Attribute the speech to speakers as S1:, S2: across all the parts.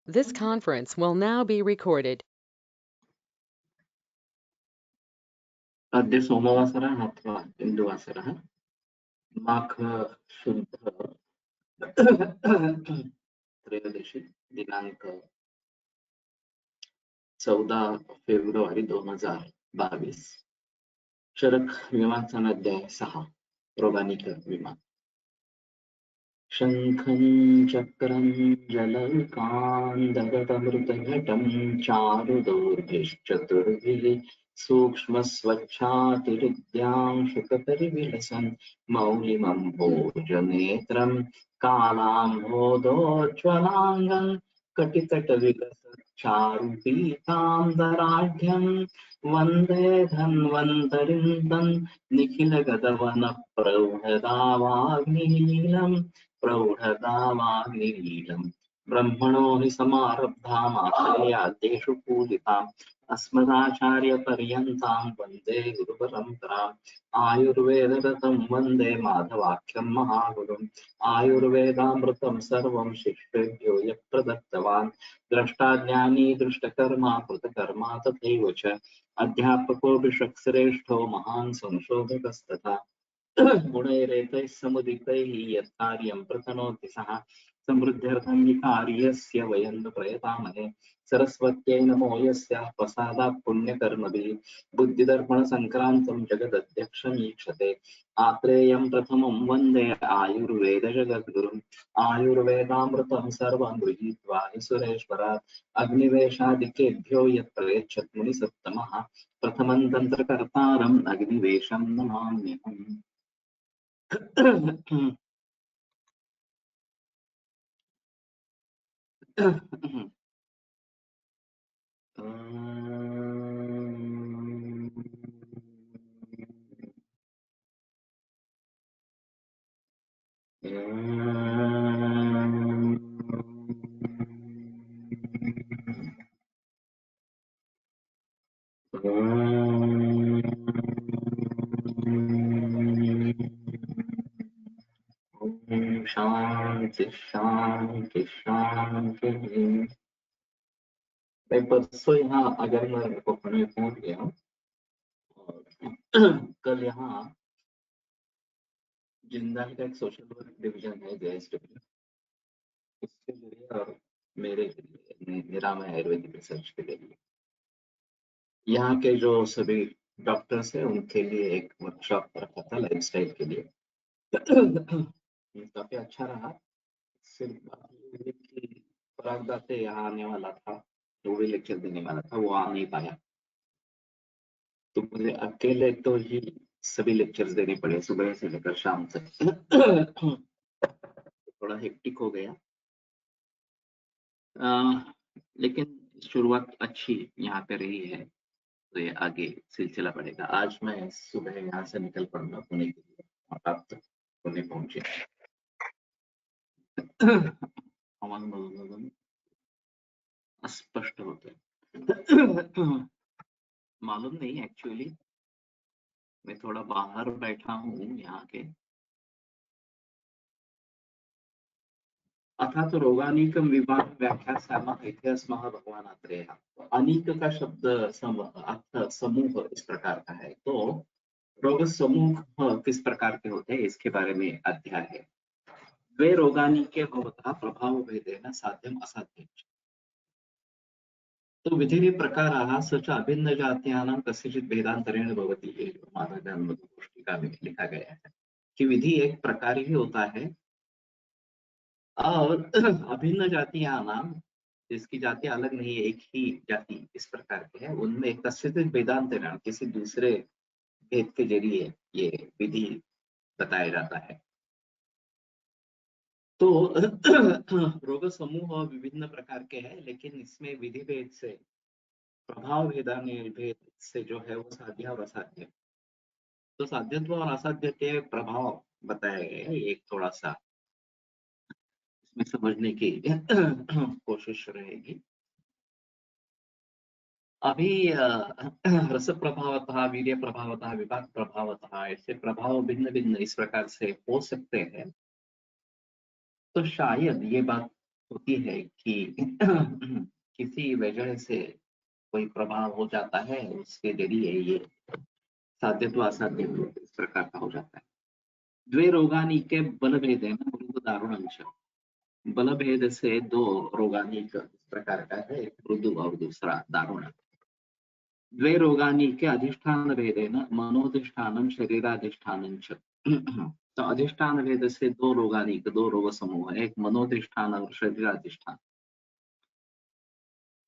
S1: This conference will now be recorded.
S2: अद्य सोमवासरः अथवा इन्दुवासरः माघ शुद्ध त्रयोदशी दिनांक 14 फेब्रुवारी 2022 शरक विमासन अध्याय 6 रोगानिक विमान शंखं चक्रं जलकान्दगतमृतघटं चारुदौर्भिश्चतुर्भिः सूक्ष्मस्वच्छातिरुद्यांशुकपरिविलसन् मौलिमम्भोजनेत्रं कालाम्भोदोज्ज्वलाङ्गं कटितटविकसच्चारुपीताम्बराढ्यं वन्दे धन्वन्तरिं तं निखिलगतवनप्रौढदावाग्निनीलम् प्रौढदावाग्निनीलम् ब्रह्मणो हि समारब्धामाश्रयाद्येषु पूजिताम् अस्मदाचार्यपर्यन्तां वन्दे गुरुपरम्पराम् आयुर्वेदरतं वन्दे माधवाख्यं महागुरुम् आयुर्वेदामृतं सर्वं शिष्येभ्यो यः प्रदत्तवान् द्रष्टाज्ञानी दृष्टकर्मा कृतकर्मा तथैव च अध्यापको विश्वश्रेष्ठो महान् संशोधकस्तथा गुणैरेतैः समुदितैः यत्कार्यं प्रतनोति सः समृद्ध्यर्थं हि कार्यस्य वयं न प्रयतामहे सरस्वत्यै नमो यस्याः प्रसादात् पुण्यकर्मभिः बुद्धिदर्पणसङ्क्रान्तं जगदध्यक्षमीक्षते आत्रेयं प्रथमं वन्दे आयुर्वेदजगद्गुरुम् आयुर्वेदामृतं सर्वं गृहीत्वा हि सुरेश्वरात् अग्निवेशादिकेभ्यो यत् प्रयच्छत् मुनिसत्तमः प्रथमं तन्त्रकर्तारम् अग्निवेशं नमाम्यहम्। शांति शांति शांति। मैं परसों यहाँ अगर मैं कोपन में पहुंच गया हूँ और कल यहाँ जिंदाल का एक सोशल वर्क डिवीजन है JSW, उसके जरिए और मेरे जरिए निरामय आयुर्वेदिक रिसर्च के जरिए यहाँ के जो सभी डॉक्टर्स हैं उनके लिए एक वर्कशॉप रखा था लाइफस्टाइल के लिए। काफी अच्छा रहा। सिर्फ बात ये है कि पराग दाते यहाँ आने वाला था, जो भी लेक्चर देने वाला था वो आ नहीं पाया, तो मुझे अकेले तो ही सभी लेक्चर्स देने पड़े सुबह से लेकर शाम तक। थोड़ा हेक्टिक हो गया, लेकिन शुरुआत अच्छी यहाँ पे रही है, तो ये आगे सिलसिला बढ़ेगा। आज मैं सुबह यहाँ से निकल पड़ूंगा पुणे के लिए और आप तक पुणे पहुंचे। अस्पष्ट होते मालूम नहीं, एक्चुअली मैं थोड़ा बाहर बैठा हूँ यहाँ के। अथा तो रोगानीकम विभाग व्याख्या सामा इतिहासमः भगवान आत्रेयः। अनीक का शब्द अर्थ समूह इस प्रकार का है, तो रोग समूह किस प्रकार के होते हैं इसके बारे में अध्याय है। द्वे रोगानीके भवतः प्रभाव भेदेन साध्यम असाध्यम। तो विधि प्रकाराः स च अभिन्न जात्यानां कस्यचित् भेदांतरेण भवति। ये मानव जन्म पुस्तिका में लिखा गया है कि विधि एक प्रकार ही होता है और अभिन्न जातियां नाम, जिसकी जाति अलग नहीं है, एक ही जाति इस प्रकार के है, उनमें कस्यचित् भेदांतरेण किसी दूसरे भेद के जरिए ये विधि बताया जाता है। तो रोग समूह विभिन्न प्रकार के हैं, लेकिन इसमें विधि भेद से, प्रभाव भेद से जो है वो साध्य और असाध्य, तो साध्यत्व और असाध्य के प्रभाव बताए गए हैं। एक थोड़ा सा इसमें समझने की कोशिश रहेगी। अभी रस प्रभावतः, वीर्य प्रभावतः, विपाक प्रभावतः, ऐसे प्रभाव भिन्न भिन्न इस प्रकार से हो सकते हैं। तो शायद ये बात होती है कि किसी वजह से कोई प्रभाव हो जाता है, उसके जरिए ये साध्यत्व असाध्यत्व इस प्रकार का हो जाता है। द्वे रोगानीके बलभेदेन मृदु दारुणंच। बलभेद से दो रोगानीक इस प्रकार का है, एक मृदु और दूसरा दारुण। द्वे रोगानीके अधिष्ठान भेदेन मनोधिष्ठानम शरीराधिष्ठानम च। तो अधिष्ठान भेद से दो रोगानीक, दो रोग समूह है, एक मनोधिष्ठान और शरीराधिष्ठान।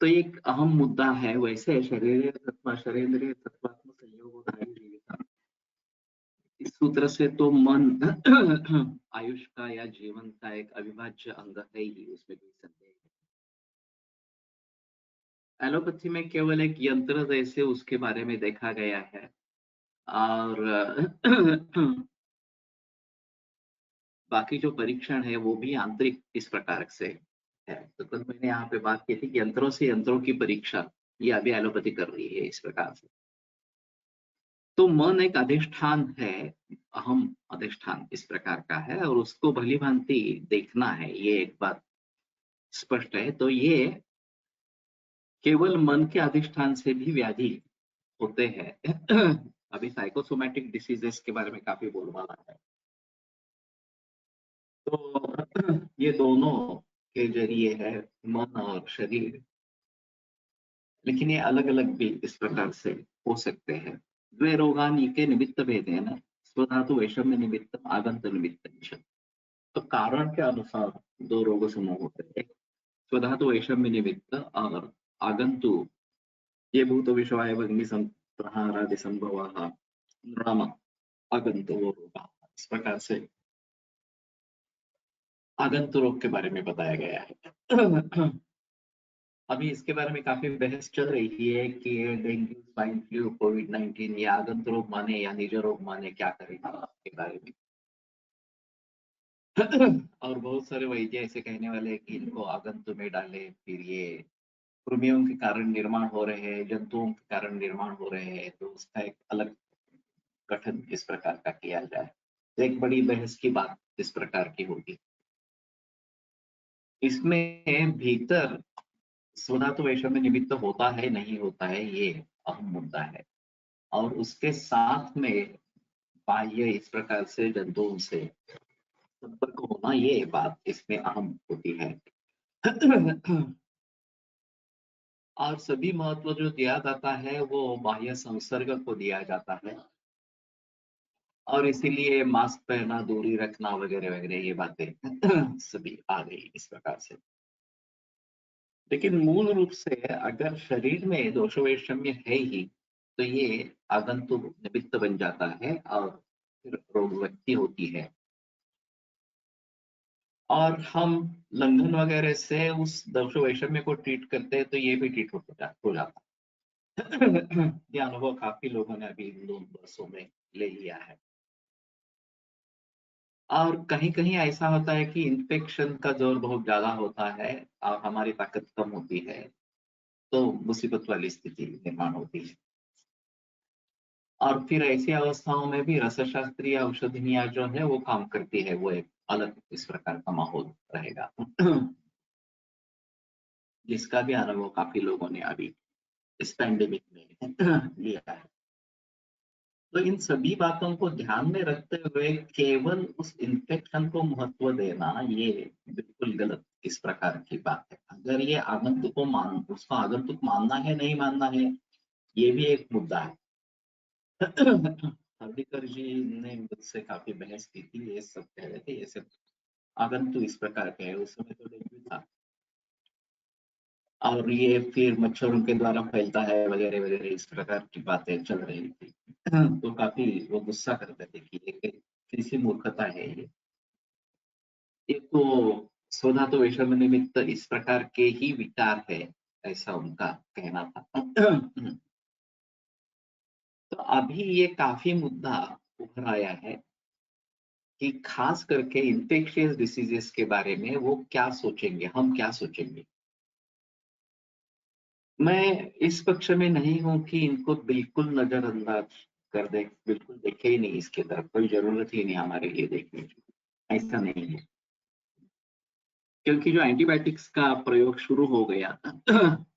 S2: तो एक अहम मुद्दा है। वैसे शरीर तत्व शरीन्द्रिय तत्वात्म संयोग जीविका, इस सूत्र से तो मन आयुष का या जीवन का एक अविभाज्य अंग है ही, उसमें कोई संदेह नहीं। एलोपैथी में केवल एक यंत्र जैसे उसके बारे में देखा गया है, और बाकी जो परीक्षण है वो भी आंतरिक इस प्रकार से है। तो कल मैंने यहाँ पे बात की थी कि यंत्रों से यंत्रों की परीक्षा, ये अभी एलोपैथी कर रही है इस प्रकार से। तो मन एक अधिष्ठान है, अहम अधिष्ठान इस प्रकार का है, और उसको भली भांति देखना है, ये एक बात स्पष्ट है। तो ये केवल मन के अधिष्ठान से भी व्याधि होते हैं। अभी साइकोसोमैटिक डिसीजेस के बारे में काफी बोलबाला है। तो ये दोनों के जरिए है, मन और शरीर, लेकिन ये अलग अलग भी इस प्रकार से हो सकते हैं। द्वे रोगानीके निमित्त भेदेन स्वधातु वैषम्य निमित्त आगंत निमित्त। तो कारण के अनुसार दो रोग समूह होते हैं, एक स्वधातु वैषम्य निमित्त और आगंतु, ये भूत विषवाय अग्नि संप्रहारादि संभवाः नृणाम आगंतु रोगाः। इस प्रकार से आगंतु रोग के बारे में बताया गया है। अभी इसके बारे में काफी बहस चल रही है कि ये डेंगू, स्वाइन फ्लू, कोविड-19 या आगंतु रोग माने या निज रोग माने, क्या करेगा इसके बारे में। और बहुत सारे वैद्य ऐसे कहने वाले हैं कि इनको आगंतु में डाले, फिर ये कृमियों के कारण निर्माण हो रहे हैं, जंतुओं के कारण निर्माण हो रहे हैं, तो उसका एक अलग गठन किस प्रकार का किया जाए, तो एक बड़ी बहस की बात इस प्रकार की होगी। इसमें भीतर स्वधातु वैषम्य निमित्त होता है नहीं होता है, ये अहम मुद्दा है, और उसके साथ में बाह्य इस प्रकार से जंतुओं से संपर्क होना, ये बात इसमें अहम होती है। और सभी महत्व जो दिया जाता है वो बाह्य संसर्ग को दिया जाता है, और इसीलिए मास्क पहनना, दूरी रखना वगैरह वगैरह ये बातें सभी आ गई इस प्रकार से। लेकिन मूल रूप से अगर शरीर में दोष वैषम्य है ही, तो ये आगंतुक निमित्त बन जाता है और फिर रोग व्यक्ति होती है, और हम लंघन वगैरह से उस दोष वैषम्य को ट्रीट करते हैं, तो ये भी ट्रीट हो जाता है। ये अनुभव काफी लोगों ने अभी इन 2 वर्षों में ले लिया है। और कहीं-कहीं ऐसा होता है कि इन्फेक्शन का जोर बहुत ज़्यादा होता है और हमारी ताकत कम होती है, तो मुसीबत वाली स्थिति निर्माण होती है। और फिर ऐसी अवस्थाओं में भी रसशास्त्रीय औषधियाँ जो है वो काम करती है, वो एक अलग इस प्रकार का माहौल रहेगा। जिसका भी अनुभव काफ़ी लोगों ने अभी इस पैंडेमिक में लिया है। तो इन सभी बातों को ध्यान में रखते हुए केवल उस इन्फेक्शन को महत्व देना, ये बिल्कुल गलत इस प्रकार की बात है। अगर ये आगंतुक को उसको आगंतुक मानना है नहीं मानना है, ये भी एक मुद्दा है। हर्षिकर जी ने मुझसे काफी बहस की थी, ये सब कह रहे थे ये सब आगंतुक इस प्रकार के है। उस समय तो डेंगू था और ये फिर मच्छरों के द्वारा फैलता है वगैरह वगैरह, इस प्रकार की बातें चल रही थी। तो काफी वो गुस्सा करते थे कि ये कैसी मूर्खता है ये तो सोधा तो वैषम्य निमित्त इस प्रकार के ही विचार है, ऐसा उनका कहना था। तो अभी ये काफी मुद्दा उभर आया है कि खास करके इन्फेक्शियस डिसीजेस के बारे में वो क्या सोचेंगे, हम क्या सोचेंगे। मैं इस पक्ष में नहीं हूं कि इनको बिल्कुल नजरअंदाज कर दे, बिल्कुल देखे ही नहीं, इसके तरफ कोई जरूरत ही नहीं हमारे लिए देखने की, ऐसा नहीं है। क्योंकि जो एंटीबायोटिक्स का प्रयोग शुरू हो गया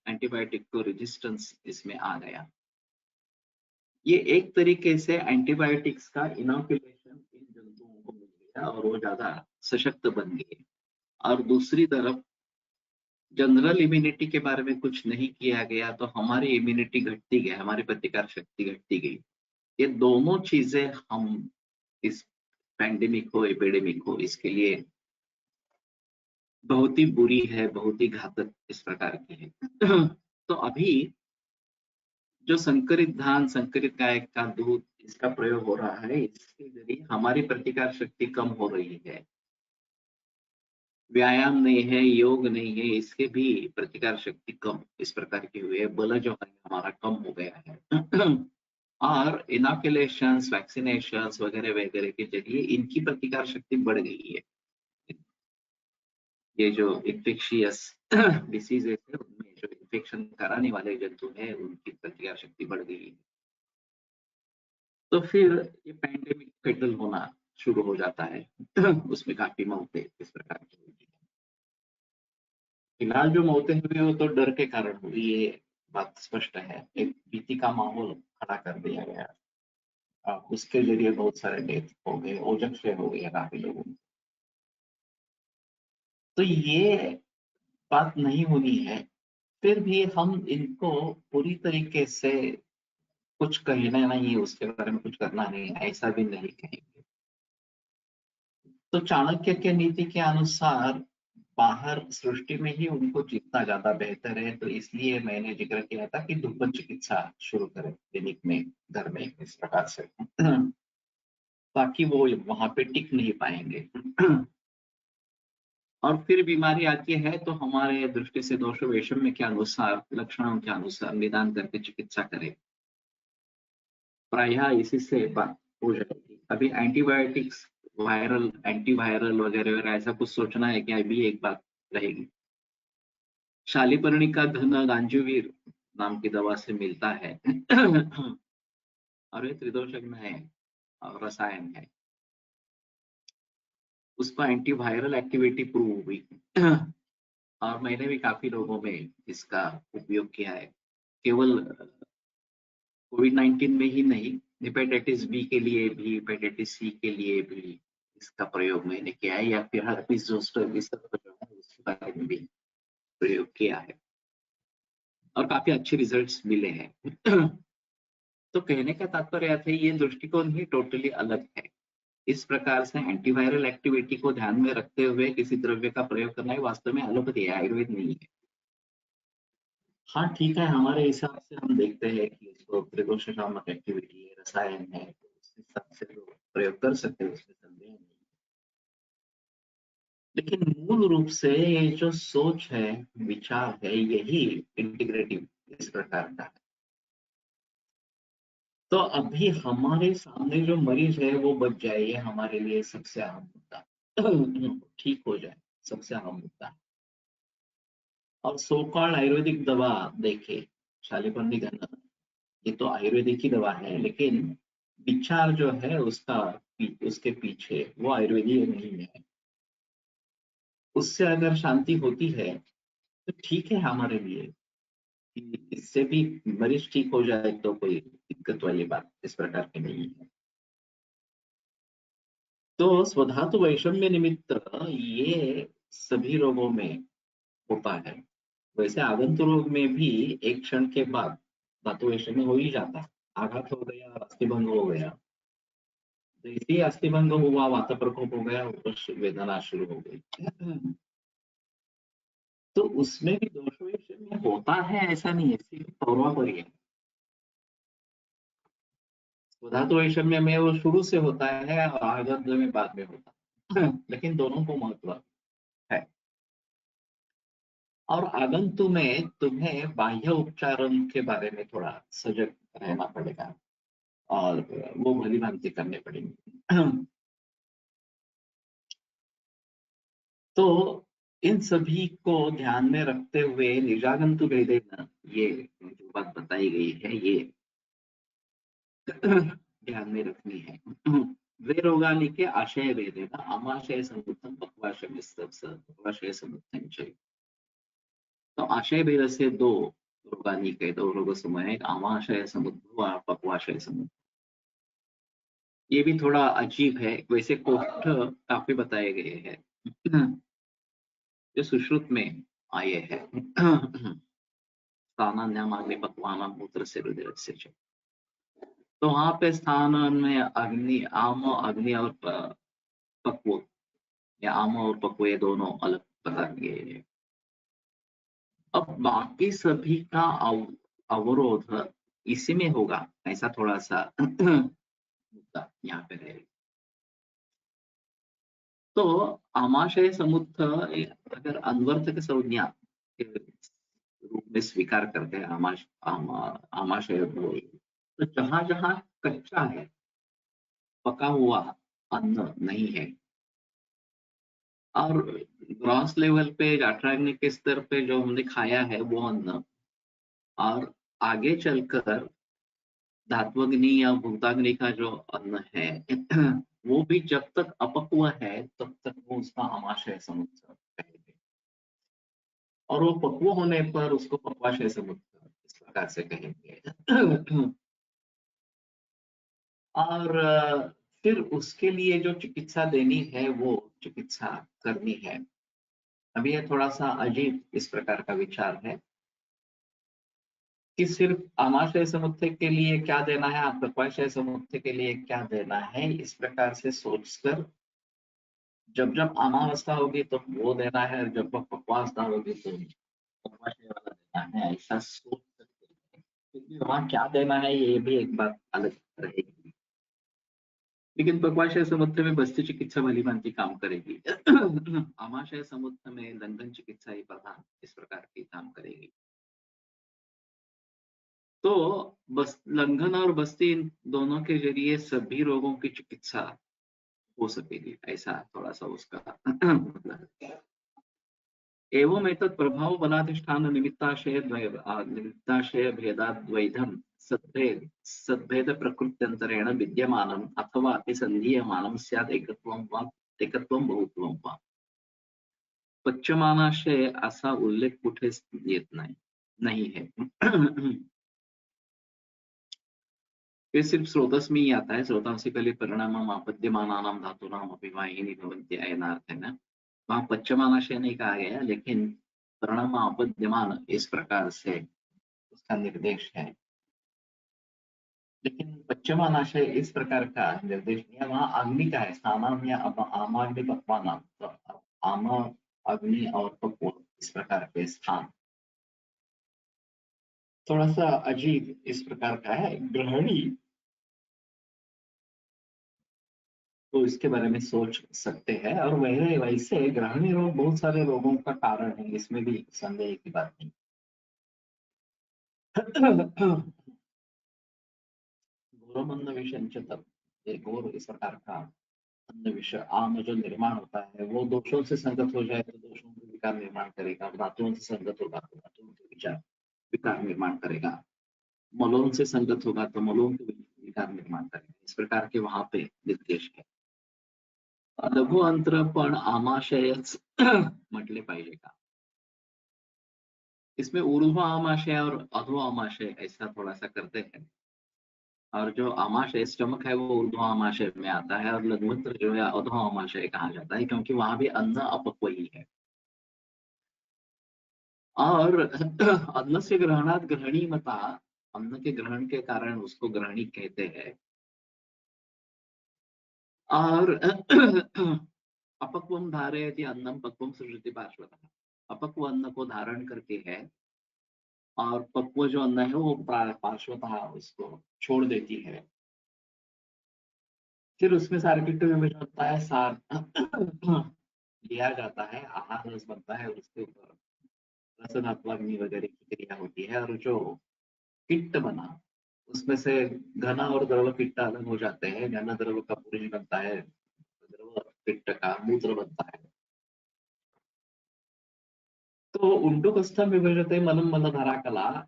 S2: एंटीबायोटिक को रेजिस्टेंस इसमें आ गया। ये एक तरीके से एंटीबायोटिक्स का इनोकुलेशन इन जंतुओं को मिल गया और वो ज्यादा सशक्त बन गए। और दूसरी तरफ जनरल इम्यूनिटी के बारे में कुछ नहीं किया गया तो हमारी इम्यूनिटी घटती गई, हमारी प्रतिकार शक्ति घटती गई। ये दोनों चीजें हम इस पैंडेमिक हो एपिडेमिक हो इसके लिए बहुत ही बुरी है, बहुत ही घातक इस प्रकार की है। तो अभी जो संकरित धान, संकरित गाय का दूध इसका प्रयोग हो रहा है, इसके जरिए हमारी प्रतिकार शक्ति कम हो रही है। व्यायाम नहीं है, योग नहीं है, इसके भी प्रतिकार शक्ति कम इस प्रकार की हुई है, बल जो है हमारा कम हो गया है। और इनोकुलेशंस, वैक्सीनेशंस वगैरह वगैरह के जरिए इनकी प्रतिकार शक्ति बढ़ गई है। ये जो इन्फेक्शियस डिसीजेस है उनमें जो इन्फेक्शन कराने वाले जंतु हैं उनकी प्रतिकार शक्ति बढ़ गई है। तो फिर ये पैंडेमिक सेटल होना शुरू हो जाता है। उसमें काफी मौतें इस प्रकार की हुई है। फिलहाल जो मौतें हुई वो तो डर के कारण हुई, ये बात स्पष्ट है। एक भीति का माहौल खड़ा कर दिया गया, उसके जरिए बहुत सारे डेथ हो गए, ओजन से हो गया काफी लोगों में। तो ये बात नहीं होनी है। फिर भी हम इनको पूरी तरीके से कुछ कहना नहीं, उसके बारे में कुछ करना नहीं, ऐसा भी नहीं कहेंगे। तो चाणक्य के नीति के अनुसार बाहर सृष्टि में ही उनको जीतना ज्यादा बेहतर है। तो इसलिए मैंने जिक्र किया था कि धूपन चिकित्सा शुरू करें क्लिनिक में, घर में, इस प्रकार से ताकि वो वहां पे टिक नहीं पाएंगे। और फिर बीमारी आती है तो हमारे दृष्टि से दोष वैषम्य के अनुसार, लक्षणों के अनुसार निदान करके चिकित्सा करें। प्रायः इसी से बात हो जाएगी। अभी एंटीबायोटिक्स, वायरल, एंटीवायरल वगैरह वगैरह ऐसा कुछ सोचना है कि अभी एक बात रहेगी। शालीपर्णी का घन गांजुवीर नाम की दवा से मिलता है और ये त्रिदोषज्ञ है और रसायन है। उसका एंटीवायरल एक्टिविटी प्रूव हुई और मैंने भी काफी लोगों में इसका उपयोग किया है। केवल कोविड-19 में ही नहीं, हेपेटाइटिस बी के लिए भी, हेपेटाइटिस सी के लिए भी इसका प्रयोग मैंने किया है, या फिर हर्पीस जोस्टर इस तरह जो है उसके बारे में भी प्रयोग किया है और काफी अच्छे रिजल्ट्स मिले हैं। तो कहने का तात्पर्य है ये दृष्टिकोण ही टोटली अलग है। इस प्रकार से एंटीवायरल एक्टिविटी को ध्यान में रखते हुए किसी द्रव्य का प्रयोग करना ही वास्तव में एलोपैथी है, आयुर्वेद नहीं है। हाँ ठीक है, हमारे हिसाब से हम देखते हैं कि इसको त्रिदोषात्मक एक्टिविटी है, रसायन है, तो उस हिसाब से लोग प्रयोग कर सकते हैं, उसमें संदेह नहीं। लेकिन मूल रूप से ये जो सोच है, विचार है, यही इंटीग्रेटिव इस प्रकार का है। तो अभी हमारे सामने जो मरीज है वो बच जाए, ये हमारे लिए सबसे अहम मुद्दा। ठीक हो जाए, सबसे अहम मुद्दा। और सोकॉल्ड आयुर्वेदिक दवा देखे, शालीपर्णी घन, ये तो आयुर्वेदिक की दवा है, लेकिन विचार जो है उसका, उसके पीछे वो आयुर्वेदीय नहीं है। उससे अगर शांति होती है तो ठीक है हमारे लिए, कि इससे भी मरीज ठीक हो जाए तो कोई दिक्कत वाली बात इस प्रकार की नहीं है। तो स्वधातु वैषम्य निमित्त ये सभी रोगों में होता है। वैसे आगंतु रोग में भी एक क्षण के बाद धातु वैषम्य हो ही जाता है। आघात हो गया, अस्थिभंग हो गया, जैसे ही अस्थिभंग हुआ, वात प्रकोप हो गया, ऊपर वेदना शुरू हो गई। तो उसमें भी दोष वैषम्य होता है, ऐसा नहीं है, सिर्फ पौर्वापर ही है। धातु वैषम्य में वो शुरू से होता है और आगंत में बाद में होता है। लेकिन दोनों को महत्व है। और आगंतु में तुम्हें बाह्य उपचारण के बारे में थोड़ा सजग रहना पड़ेगा और वो भली भांति करने पड़ेंगे। तो इन सभी को ध्यान में रखते हुए निजागंतु भेदेन, ये जो बात बताई गई है, ये ध्यान में रखनी है। द्वे रोगानिके आशयभेदेन आमाशयसमुत्थं पक्वाशयसमुत्थं च। तो आशय भेद से दो रोगानिके, दो रोग समूह है, आमाशय समुद्भव और पक्वाशय समुद्भव। ये भी थोड़ा अजीब है, वैसे कोष्ठ काफी बताए गए हैं जो सुश्रुत में आए हैं। स्थानान्यमाग्नि पक्वानां मूत्रस्य रुधिरस्य च। तो वहां पे स्थान में अग्नि, आम अग्नि और पक्व, या आम और पक्व ये दोनों अलग बता दिए हैं। अब बाकी सभी का अवरोध इसी में होगा, ऐसा थोड़ा सा मुद्दा यहाँ पे रहेगा। तो आमाशय समुत्थ अगर अनवर्थक संज्ञा के रूप में स्वीकार करते हैं आमाशय को, तो जहां जहां कच्चा है, पका हुआ अन्न नहीं है, और ग्रॉस लेवल पे जाठराग्नि के स्तर पे जो हमने खाया है वो अन्न, और आगे चलकर धात्वग्नि या भूताग्नि का जो अन्न है वो भी जब तक अपक्व है तब तक वो उसका आमाशय समुत्थ कहेंगे, और वो पक्व होने पर उसको पक्वाशय समुत्थ इस प्रकार से कहेंगे। और फिर उसके लिए जो चिकित्सा देनी है वो चिकित्सा करनी है। अभी ये थोड़ा सा अजीब इस प्रकार का विचार है कि सिर्फ आमाशय समुत्थ के लिए क्या देना है, आप पक्वाशय समुत्थ के लिए क्या देना है, इस प्रकार से सोचकर जब जब अमावस्था होगी तो वो देना है, और जब पक्वावस्था होगी तो पक्वाशय वाला देना है, ऐसा सोच सकते हैं। क्योंकि वहाँ क्या देना है ये भी एक बात अलग रहेगी, लेकिन पक्वाशय समुत्थ में बस्ती चिकित्सा भली भांति काम करेगी। आमाशय समुत्थ में लंघन चिकित्सा ही प्रधान इस प्रकार की काम करेगी। तो बस लंघन और बस्ती इन दोनों के जरिए सभी रोगों की चिकित्सा हो सकेगी, ऐसा थोड़ा सा उसका मतलब है। एवं एतत् प्रभाव बलाधिष्ठान निमित्ताशय भेदाद्वैधम सद्भेद प्रकृत्यंतरेण विद्यमानम अथवा अतिसंधीयमानम स्यात् एकत्वम बहुत्वम वा। पश्चिमानाशय असा उल्लेख कुठेच येत नहीं है। ये सिर्फ स्रोतस्मी ही आता है, स्रोतांसी कली परिणामम आपद्यमानानां धातूनाम अपि वाहिनी भवन्ति अयनार्थ है ना। वहाँ पश्चिमानाशय नहीं कहा गया, लेकिन परिणाम आपद्यमान इस प्रकार से उसका निर्देश है। लेकिन पश्चिमानाशय इस प्रकार का निर्देश नहीं है, वहाँ अग्नि का है, सामान्य आमाग्नि पक्वानाम, तो आम, अग्नि और पक्व इस प्रकार के स्थान थोड़ा सा अजीब इस प्रकार का है। ग्रहणी तो इसके बारे में सोच सकते हैं, और वह वैसे ग्रहणी रोग बहुत सारे रोगों का कारण है, इसमें भी संदेह की बात नहीं। घोरमंद विषय तब एक और इस प्रकार का अन्न विषय आम जो निर्माण होता है वो दोषों से संगत हो जाए तो दोषों के विकार निर्माण करेगा, धातुओं से संगत होगा तो धातुओं के विचार विकार निर्माण करेगा, मलों से संगत होगा तो मलों के विकार निर्माण करेगा, इस प्रकार के वहां पे निर्देश है। लघु अंतर पण आमाशयच म्हटले पाहिजे का, इसमें ऊर्ध्व आमाशय और अधो आमाशय ऐसा थोड़ा सा करते हैं, और जो आमाशय स्टमक है वो ऊर्ध्व आमाशय में आता है, और लघुमूत्र जो है अधो आमाशय कहा जाता है, क्योंकि वहां भी अन्न अपक्व ही है। और अन्न से ग्रहणात ग्रहणी मता, अन्न के ग्रहण के कारण उसको ग्रहणी कहते हैं। और अपक्वम धारयति अन्नम पक्वम सृजति पार्श्वतः, अपक्व अन्न को धारण करती है, और पक्व जो अन्न है वो पार्श्वतः उसको छोड़ देती है। फिर उसमें सार्किट विभाजन होता है, सार लिया जाता है, आहार रस बनता है, और उसके ऊपर रसधात्वाग्नि वगैरह की क्रिया होती है, और जो पिट्ट बना उसमें से घन और द्रव पिट्ट अलग हो जाते हैं, घन द्रव का पुरुष बनता है, द्रव पिट्ट का मूत्र बनता है। तो उंडुकस्थं विभजते मलं मलधरा कला।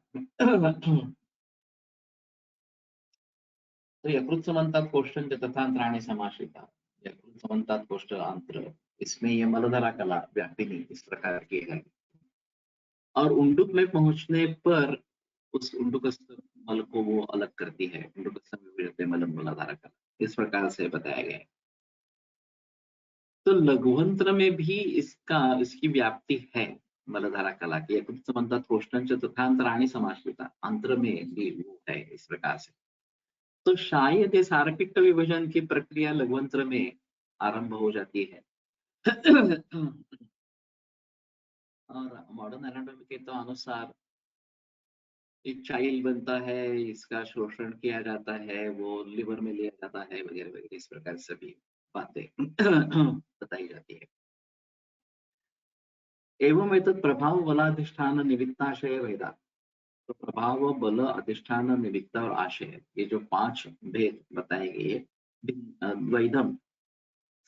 S2: तो यकृत समन्तात कोष्ठन च तथांतराणि समाश्रिता, यकृत समन्तात कोष्ठ अंतर, इसमें ये मलधरा कला व्यापिनी इस प्रकार की है। और उंडुक में पहुंचने पर उस उंडुकस्थ मल को वो अलग करती है, उंडुकस्थ में विरते मलम मूलाधारा कला, इस प्रकार से बताया गया है। तो लघुवंत्र में भी इसकी व्याप्ति है मलधारा कला की, यकृत समन्तात कोष्ठन च तथांतराणि समाश्रिता, अंतर में भी वो है इस प्रकार से। तो शायद ये सार्वपित्त विभाजन की प्रक्रिया लघुवंत्र में आरंभ हो जाती है। और मॉडर्न एनाटॉमी के तो अनुसार एक चाइल्ड बनता है, इसका शोषण किया जाता है, वो लिवर में लिया जाता है वगैरह वगैरह, इस प्रकार सभी बातें बताई जाती है। एवं एतत् प्रभाव बलाधिष्ठान निमित्ताशय भेदा, तो प्रभाव बल अधिष्ठान निमित्त और आशय, ये जो 5 भेद बताए गए, द्वैधम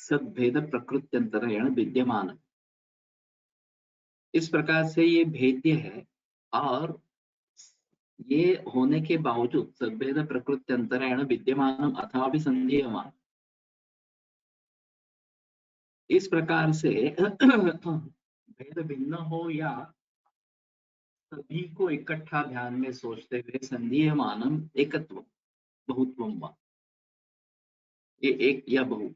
S2: सद्भेद प्रकृत्यंतरेण विद्यमान, इस प्रकार से ये भेद्य है। और ये होने के बावजूद सद्भेद प्रकृत्यंतरेण विद्यमान अथवा भी संदेयमान, इस प्रकार से भेद भिन्न हो या सभी को इकट्ठा ध्यान में सोचते हुए संदेयमानम एकत्व बहुत्वम वा, ये एक या बहु,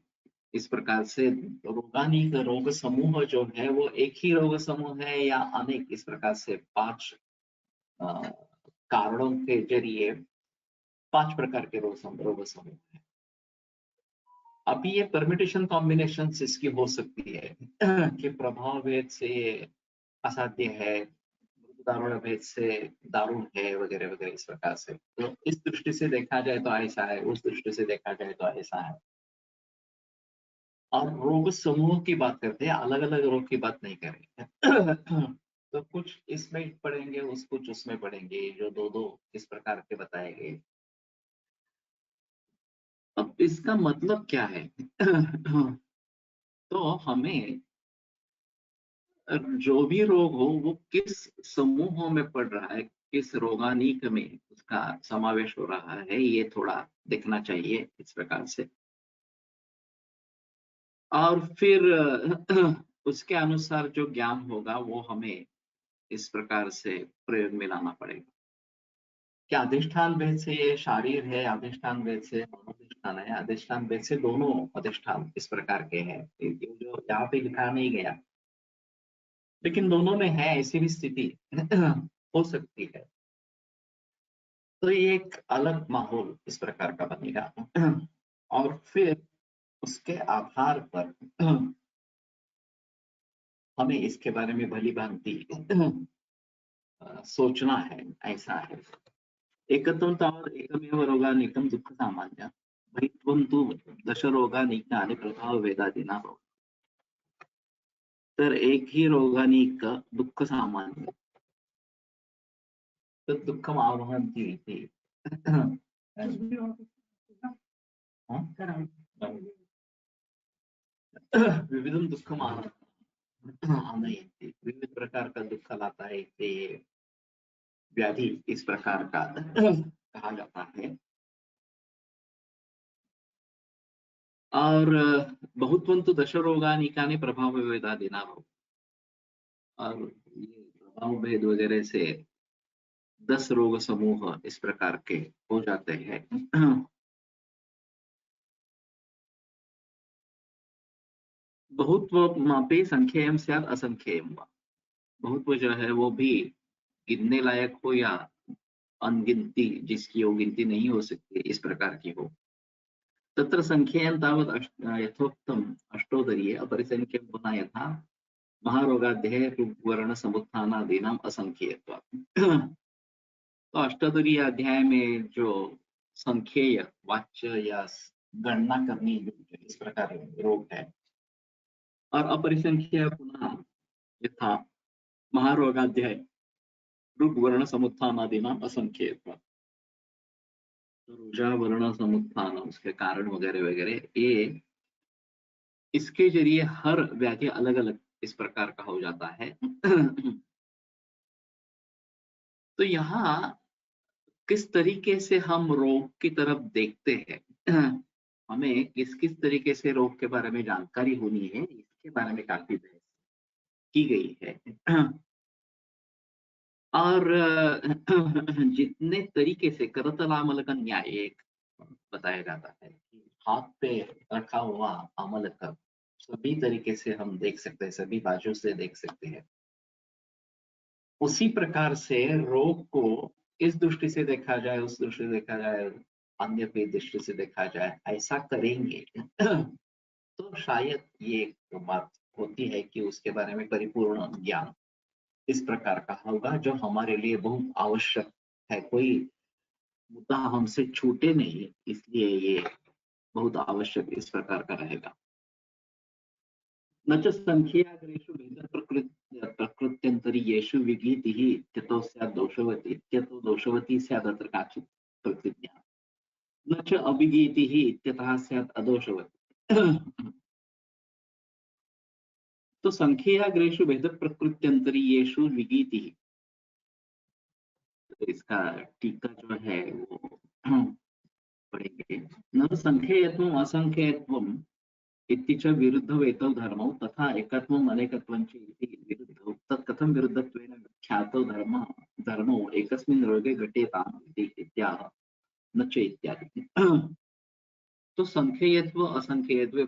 S2: इस प्रकार से रोगानिक रोग समूह जो है वो एक ही रोग समूह है या अनेक, इस प्रकार से 5 कारणों के जरिए 5 प्रकार के रोग समूह है। अभी ये परमिटेशन कॉम्बिनेशन इसकी हो सकती है कि प्रभाव भेद से ये असाध्य है, दारुण भेद से दारुण है वगैरह वगैरह, इस प्रकार से। तो इस दृष्टि से देखा जाए तो ऐसा है, उस दृष्टि से देखा जाए तो ऐसा है। और रोग समूह की बात करते हैं, अलग अलग रोग की बात नहीं करेंगे। तो कुछ इसमें पढ़ेंगे, कुछ उसमें पढ़ेंगे, जो दो दो इस प्रकार के बताए गए। अब इसका मतलब क्या है? तो हमें जो भी रोग हो वो किस समूहों में पड़ रहा है, किस रोगानीक में उसका समावेश हो रहा है, ये थोड़ा देखना चाहिए इस प्रकार से। और फिर उसके अनुसार जो ज्ञान होगा वो हमें इस प्रकार से प्रयोग में लाना पड़ेगा। क्या अधिष्ठान भेद से ये शारीर है, अधिष्ठान भेद से मनोधिष्ठान है, अधिष्ठान भेद से दोनों अधिष्ठान इस प्रकार के हैं, जो यहाँ पे लिखा नहीं गया, लेकिन दोनों में है ऐसी भी स्थिति हो सकती है। तो ये एक अलग माहौल इस प्रकार का बनेगा। और फिर उसके आधार पर हमें इसके बारे में भली भांति सोचना है, ऐसा है। एकत्वं तावत् एकमेव रोगानीकं दुःख सामान्य, द्वैत्वं तु दश रोगानीकानि प्रभाव भेदादीना भवति। तर एक ही रोगानीक दुःख सामान्य, तत् दुःखम् आवहन्ति इति। विविधं दुःखम् आनयति, विविध प्रकार का दुःख लाता है, ये व्याधि इस प्रकार का कहा जाता है। और बहुत्वंतु दश रोगानीकानि प्रभाव भेदादीना भवति, और ये प्रभाव भेद वगैरह से 10 रोग समूह इस प्रकार के हो जाते हैं। बहुत्वमपि संख्येयं स्यात् असंख्येयं वा, बहुत्व जो है वो भी गिनने लायक हो या अनगिनती, जिसकी वो गिनती नहीं हो सकती, इस प्रकार की हो। तत्र संख्येयं तावत् यथोक्तम् अष्टोदरीये अपरिसंख्यं पुनः यथा महारोगाध्याये ऋग्वर्ण समुत्थानादीनाम् असंख्येयत्वात्। तो अष्टोदरीय अध्याय में जो संख्येय वाच्य या गणना करनी योग्य इस प्रकार रोग है, और अपरिसंख्य पुनः यथा महारोगाध्याय ऋग्वर्ण समुत्थानादीनाम असंख्येयत्वात्। तो रुजा वर्ण समुत्थान, उसके कारण वगैरह वगैरह, ये इसके जरिए हर व्याधि अलग अलग इस प्रकार का हो जाता है। तो यहाँ किस तरीके से हम रोग की तरफ देखते हैं, हमें किस किस तरीके से रोग के बारे में जानकारी होनी है, इसके बारे में काफी बहस की गई है। और जितने तरीके से करतल का न्याय एक बताया जाता है कि हाथ पे रखा हुआ अमल का सभी तरीके से हम देख सकते हैं, सभी बाजू से देख सकते हैं। उसी प्रकार से रोग को इस दृष्टि से देखा जाए, उस दृष्टि से देखा जाए, अन्य की दृष्टि से देखा जाए, ऐसा करेंगे तो शायद ये एक बात होती है कि उसके बारे में परिपूर्ण ज्ञान इस प्रकार का होगा जो हमारे लिए बहुत आवश्यक है। कोई मुद्दा हमसे छूटे नहीं, इसलिए ये बहुत आवश्यक इस प्रकार का रहेगा। न च संख्याग्रेषु प्रकृत्यन्तरीयेषु विगीतिः इत्यतो स्यात् दोषवती इत्यतो दोषवती स्यात् अत्र काचित् प्रतिज्ञा। न च अविगीतिः इत्यतः स्यात् अदोषवती। तो संख्याग्रेषु भेद प्रकृत्यन्तरीयेषु विगीतिः, तो इसका टीका जो है वो पढ़ेंगे। न संख्येयत्वम् असंख्येयत्वम् इति च विरुद्धवेतौ धर्मौ तथा एकत्वम् अनेकत्वं च इति विरुद्धौ तत् कथं विरुद्धत्वेन ख्यातौ धर्मौ एकस्मिन् रोगे घटेताम् इति इत्याह न च इत्यादि। तो संख्येयत्व असंख्येयत्व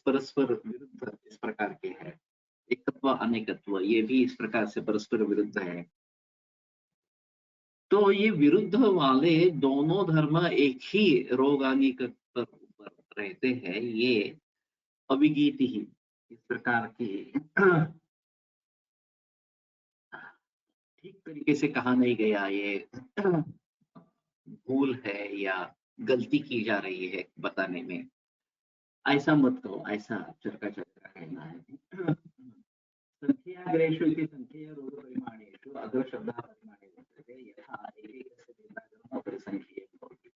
S2: परस्पर विरुद्ध इस प्रकार के हैं। एकत्व अनेकत्व ये भी इस प्रकार से परस्पर विरुद्ध है। तो ये विरुद्ध वाले दोनों धर्म एक ही रोगानी पर रहते हैं, ये अविगीति ही इस प्रकार की ठीक तरीके से कहा नहीं गया, ये भूल है या गलती की जा रही है बताने में, ऐसा मत कहो, ऐसा चरका चरका कहना है। संख्याग्रेषु इति संख्यया रोगपरिमाणेषु अग्रशब्दः परिमाणे वर्तते यथा एकैकस्य भेदागमः अपरिसङ्ख्येयं भवति।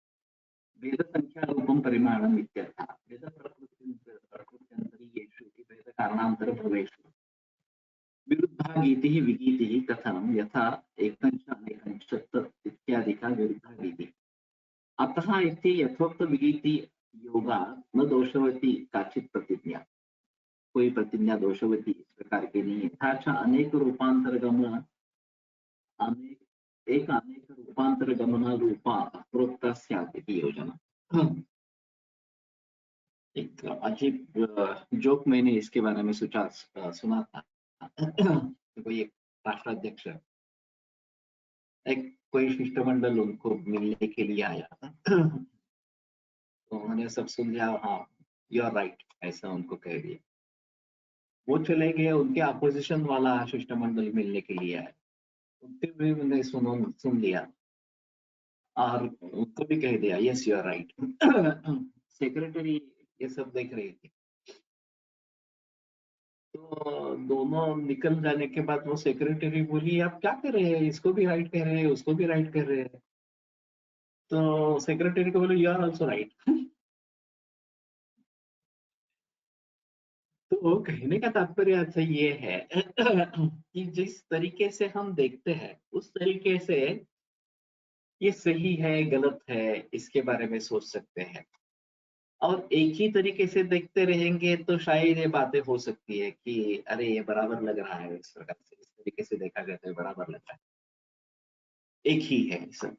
S2: भेदसङ्ख्यारूपं परिमाणम् इत्यर्थः। भेदप्रकृत्यन्तरीयेषु इति भेदकारणान्तरभवेषु विरुद्धागीतिः विगीतिः कथनं यथा एकञ्च अनेकञ्च तत् इत्यादिका विरुद्धागीतिः। अतः इति यथोक्त विगीति योगा न दोषवती काचित् प्रतिज्ञा, कोई प्रतिज्ञा दोषवती इस प्रकार की नहीं है। था अनेक रूपांतर गमन अनेक रूपांतर गमन रूपा प्रोक्ता स्यात् इति योजना। एक अजीब जोक मैंने इसके बारे में सुना था। कोई एक राष्ट्राध्यक्ष, एक कोई शिष्टमंडल उनको मिलने के लिए आया था। तो उन्होंने सब सुन लिया, हाँ यू आर राइट, ऐसा उनको कह दिया। वो चले गए, उनके अपोजिशन वाला शिष्टमंडल मिलने के लिए आया, उनसे भी उन्होंने सुन लिया और उनको भी कह दिया yes you are right. Secretary ये सब देख रही थी। तो दोनों निकल जाने के बाद वो सेक्रेटरी बोली आप क्या कर रहे हैं, इसको भी राइट कह रहे हैं, उसको भी राइट कर रहे हैं। तो सेक्रेटरी को बोले यू आर ऑल्सो राइट। तो कहने का तात्पर्य अच्छा ये है कि जिस तरीके से हम देखते हैं उस तरीके से ये सही है गलत है इसके बारे में सोच सकते हैं। और एक ही तरीके से देखते रहेंगे तो शायद ये बातें हो सकती है कि अरे ये बराबर लग रहा है, इस प्रकार से इस तरीके से देखा जाए तो बराबर लग रहा है, एक ही है सब।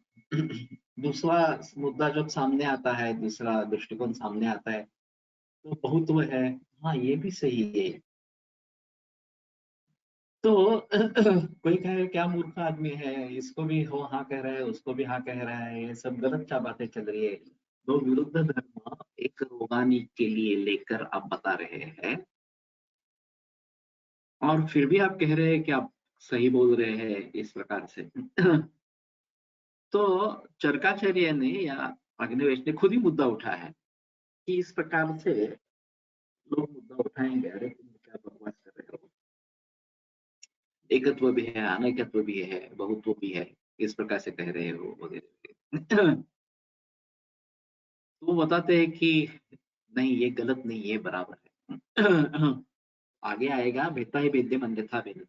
S2: दूसरा मुद्दा जब सामने आता है, दूसरा दृष्टिकोण सामने आता है तो बहुत वो है, हाँ ये भी सही है। तो कोई कहे क्या मूर्ख आदमी है, इसको भी हो हाँ कह रहा है, उसको भी हाँ कह रहा है, ये सब गलत क्या बातें चल रही है। दो विरुद्ध धर्म एक रोगानी के लिए लेकर आप बता रहे हैं और फिर भी आप कह रहे हैं कि आप सही बोल रहे हैं इस प्रकार से। तो चरकाचार्य ने या अग्निवेश ने खुद ही मुद्दा उठाया है कि इस प्रकार से लोग मुद्दा उठाएंगे, अरे तुम क्या बकवास कर रहे हो, एकत्व भी है, अनेकत्व भी है, बहुत्व भी है, इस प्रकार से कह रहे हो वगैरह। तो वो बताते हैं कि नहीं ये गलत नहीं, ये बराबर है। आगे आएगा भेदता ही भेद्यम अन्यथा भेद।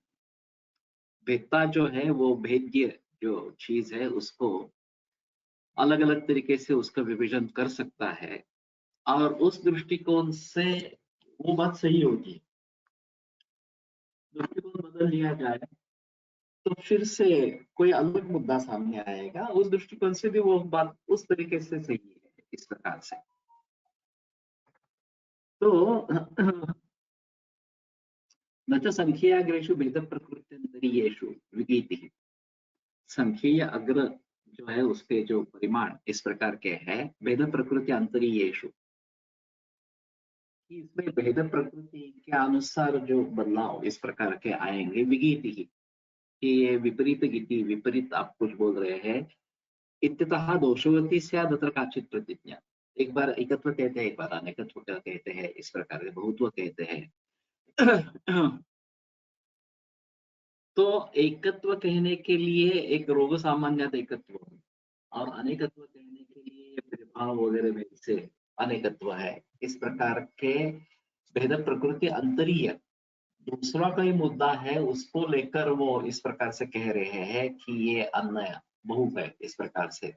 S2: भेदता जो है वो भेद्य जो चीज है उसको अलग अलग तरीके से उसका विभाजन कर सकता है, और उस दृष्टिकोण से वो बात सही होगी। दृष्टिकोण बदल लिया जाए तो फिर से कोई अलग मुद्दा सामने आएगा, उस दृष्टिकोण से भी वो बात उस तरीके से सही है, इस प्रकार से। तो न च संख्याग्रेषु भेद प्रकृत्यंतरीयेषु विगीति। संख्यीय अग्र जो है उसके जो परिमाण इस प्रकार के हैं, भेद प्रकृति अंतरीयेषु, कि इसमें भेद प्रकृति के अनुसार जो बदलाव इस प्रकार के आएंगे, विगीति ही, कि ये विपरीत गीति, विपरीत आप कुछ बोल रहे हैं, इत्यतः दोषवती स्यात् अत्र काचित् प्रतिज्ञा। एक बार एकत्व कहते हैं, एक बार अनेकत्व कहते हैं, इस प्रकार के बहुत्व कहते हैं। तो एकत्व कहने के लिए एक रोग सामान्यत एकत्व, और अनेकत्व कहने के लिए भेदभाव वगैरह में से अनेकत्व है। इस प्रकार के भेद प्रकृति अंतरीय दूसरा कोई मुद्दा है, उसको लेकर वो इस प्रकार से कह रहे हैं कि ये अन्य बहु है, इस प्रकार से।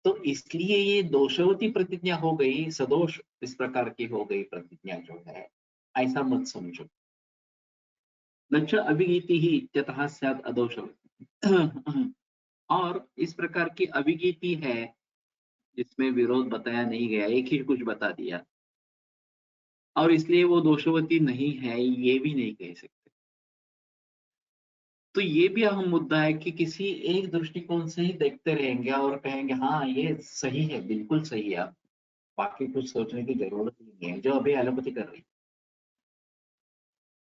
S2: तो इसलिए ये दोषवती प्रतिज्ञा हो गई, सदोष इस प्रकार की हो गई प्रतिज्ञा जो है, ऐसा मत समझो। न च अभिगीति ही इत्यतः स्यात् अदोषवती। और इस प्रकार की अभिगीति है जिसमें विरोध बताया नहीं गया, एक ही कुछ बता दिया, और इसलिए वो दोषवती नहीं है, ये भी नहीं कह सकते। तो ये भी अहम मुद्दा है कि किसी एक दृष्टिकोण से ही देखते रहेंगे और कहेंगे हाँ ये सही है, बिल्कुल सही है, अब बाकी कुछ सोचने की जरूरत नहीं है, जो अभी एलोपैथी कर रही,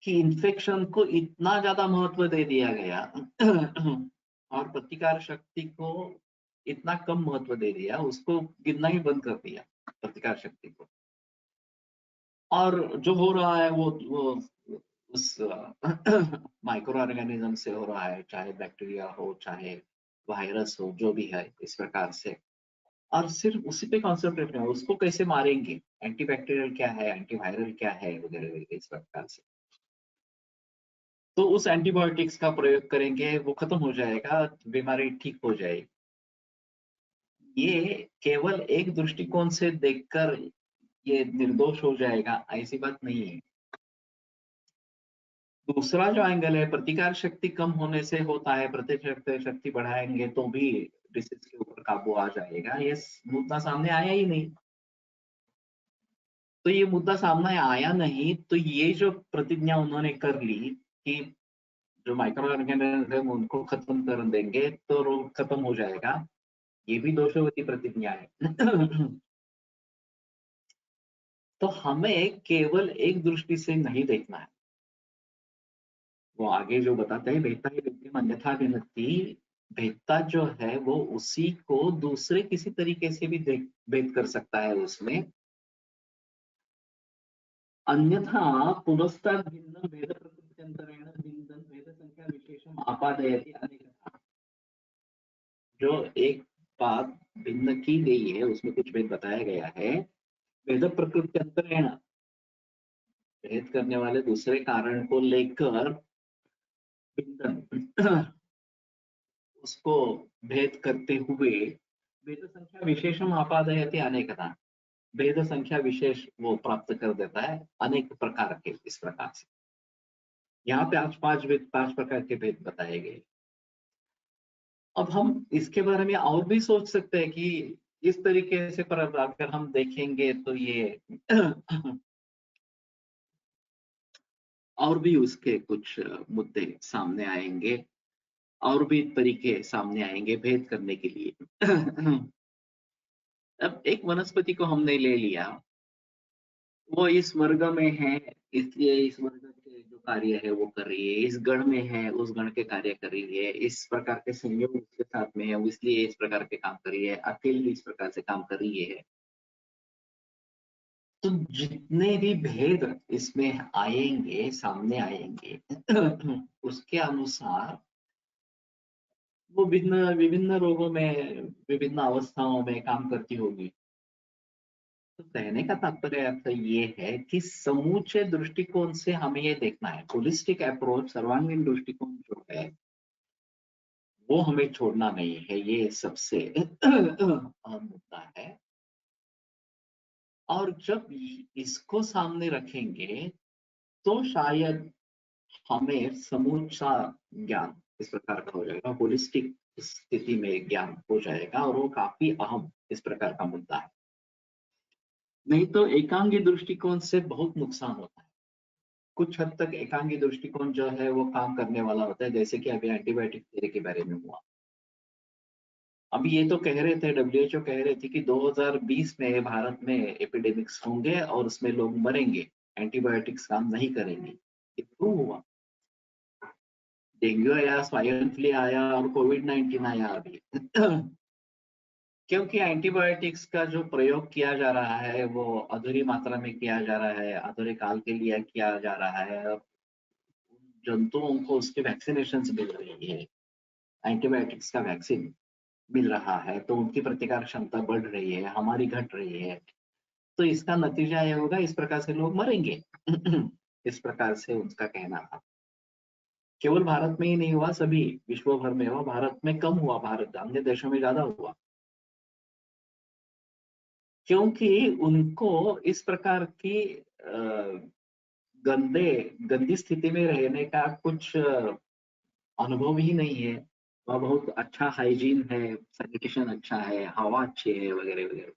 S2: कि इन्फेक्शन को इतना ज्यादा महत्व दे दिया गया और प्रतिकार शक्ति को इतना कम महत्व दे दिया, उसको गिनना ही बंद कर दिया प्रतिकार शक्ति को। और जो हो रहा है वो उस माइक्रो ऑर्गेनिज्म से हो रहा है, चाहे बैक्टीरिया हो, चाहे वायरस हो, जो भी है इस प्रकार से, और सिर्फ उसी पे कॉन्सेंट्रेट है, उसको कैसे मारेंगे, एंटीबैक्टीरियल क्या है, एंटीवायरल क्या है, वगैरह वगैरह इस प्रकार से। तो उस एंटीबायोटिक्स का प्रयोग करेंगे, वो खत्म हो जाएगा, बीमारी ठीक हो जाएगी। ये केवल एक दृष्टिकोण से देखकर ये निर्दोष हो जाएगा, ऐसी बात नहीं है। दूसरा जो एंगल है, प्रतिकार शक्ति कम होने से होता है, प्रतिकार शक्ति बढ़ाएंगे तो भी डिसीज के ऊपर काबू आ जाएगा, ये मुद्दा सामने आया ही नहीं। तो ये मुद्दा सामने आया नहीं, तो ये जो प्रतिज्ञा उन्होंने कर ली कि जो माइक्रो ऑर्गेनिज्म उनको खत्म कर देंगे तो रोग खत्म हो जाएगा, ये भी दोषवती प्रतिज्ञा है। तो हमें केवल एक दृष्टि से नहीं देखना है। वो आगे जो बताते हैं, भेदता ही विद्यम अन्यथा विनती, भेदता जो है वो उसी को दूसरे किसी तरीके से भी भेद कर सकता है उसमें। अन्यथा पुनस्तात् भिन्नं भेद प्रकृत्यंतरेण भिन्नं भेद संख्या विशेषम आपादयति अनेकथा। जो एक बात भिन्न की गई है उसमें कुछ भेद बताया गया है, भेद प्रकृत्यंतरेण, भेद करने वाले दूसरे कारण को लेकर भिन्न उसको भेद करते हुए भेद संख्या विशेषम आपादयति अनेकथा, भेद संख्या विशेष वो प्राप्त कर देता है अनेक प्रकार के, इस प्रकार से। यहाँ पे आज पांच प्रकार के भेद बताए गए। अब हम इसके बारे में और भी सोच सकते हैं कि इस तरीके से, पर अगर हम देखेंगे तो ये और भी उसके कुछ मुद्दे सामने आएंगे, और भी तरीके सामने आएंगे भेद करने के लिए। अब एक वनस्पति को हमने ले लिया, वो इस वर्ग में है, इसलिए इस वर्ग के जो कार्य है वो कर रही है, इस गण में है उस गण के कार्य कर रही है, इस प्रकार के संयोग उसके साथ में है वो इसलिए इस प्रकार के काम कर रही है, अकेली इस प्रकार से काम कर रही है। तो जितने भी भेद इसमें आएंगे, सामने आएंगे, उसके अनुसार वो विभिन्न रोगों में, विभिन्न अवस्थाओं में काम करती होगी। तो कहने का तात्पर्य अर्थ ये है कि समूचे दृष्टिकोण से हमें ये देखना है, होलिस्टिक अप्रोच, सर्वांगीण दृष्टिकोण जो है वो हमें छोड़ना नहीं है, ये सबसे अहम मुद्दा है। और जब इसको सामने रखेंगे तो शायद हमें समूचा ज्ञान इस प्रकार का हो जाएगा, होलिस्टिक स्थिति में ज्ञान हो जाएगा, और वो काफी अहम इस प्रकार का मुद्दा है। नहीं तो एकांगी दृष्टिकोण से बहुत नुकसान होता है। कुछ हद तक एकांगी दृष्टिकोण जो है वो काम करने वाला होता है, जैसे कि अभी एंटीबायोटिक थ्योरी के बारे में हुआ। अभी ये तो कह रहे थे, डब्ल्यूएचओ कह रहे थे कि 2020 में भारत में एपिडेमिक्स होंगे और उसमें लोग मरेंगे, एंटीबायोटिक्स काम नहीं करेंगे। ये प्रूव हुआ। डेंगू आया, स्वाइन फ्लू आया और कोविड-19 आया अभी। क्योंकि एंटीबायोटिक्स का जो प्रयोग किया जा रहा है वो अधूरी मात्रा में किया जा रहा है, अधूरे काल के लिए किया जा रहा है। जंतुओं को उसके वैक्सीनेशन मिल रही है, एंटीबायोटिक्स का वैक्सीन मिल रहा है, तो उनकी प्रतिकार क्षमता बढ़ रही है, हमारी घट रही है। तो इसका नतीजा ये होगा, इस प्रकार से लोग मरेंगे। इस प्रकार से उनका कहना था। केवल भारत में ही नहीं हुआ, सभी विश्व भर में हुआ। भारत में कम हुआ, भारत अन्य देशों में ज्यादा हुआ, क्योंकि उनको इस प्रकार की गंदी स्थिति में रहने का कुछ अनुभव ही नहीं है। वह बहुत अच्छा हाइजीन है, सैनिटेशन अच्छा है, हवा अच्छी है, वगैरह वगैरह।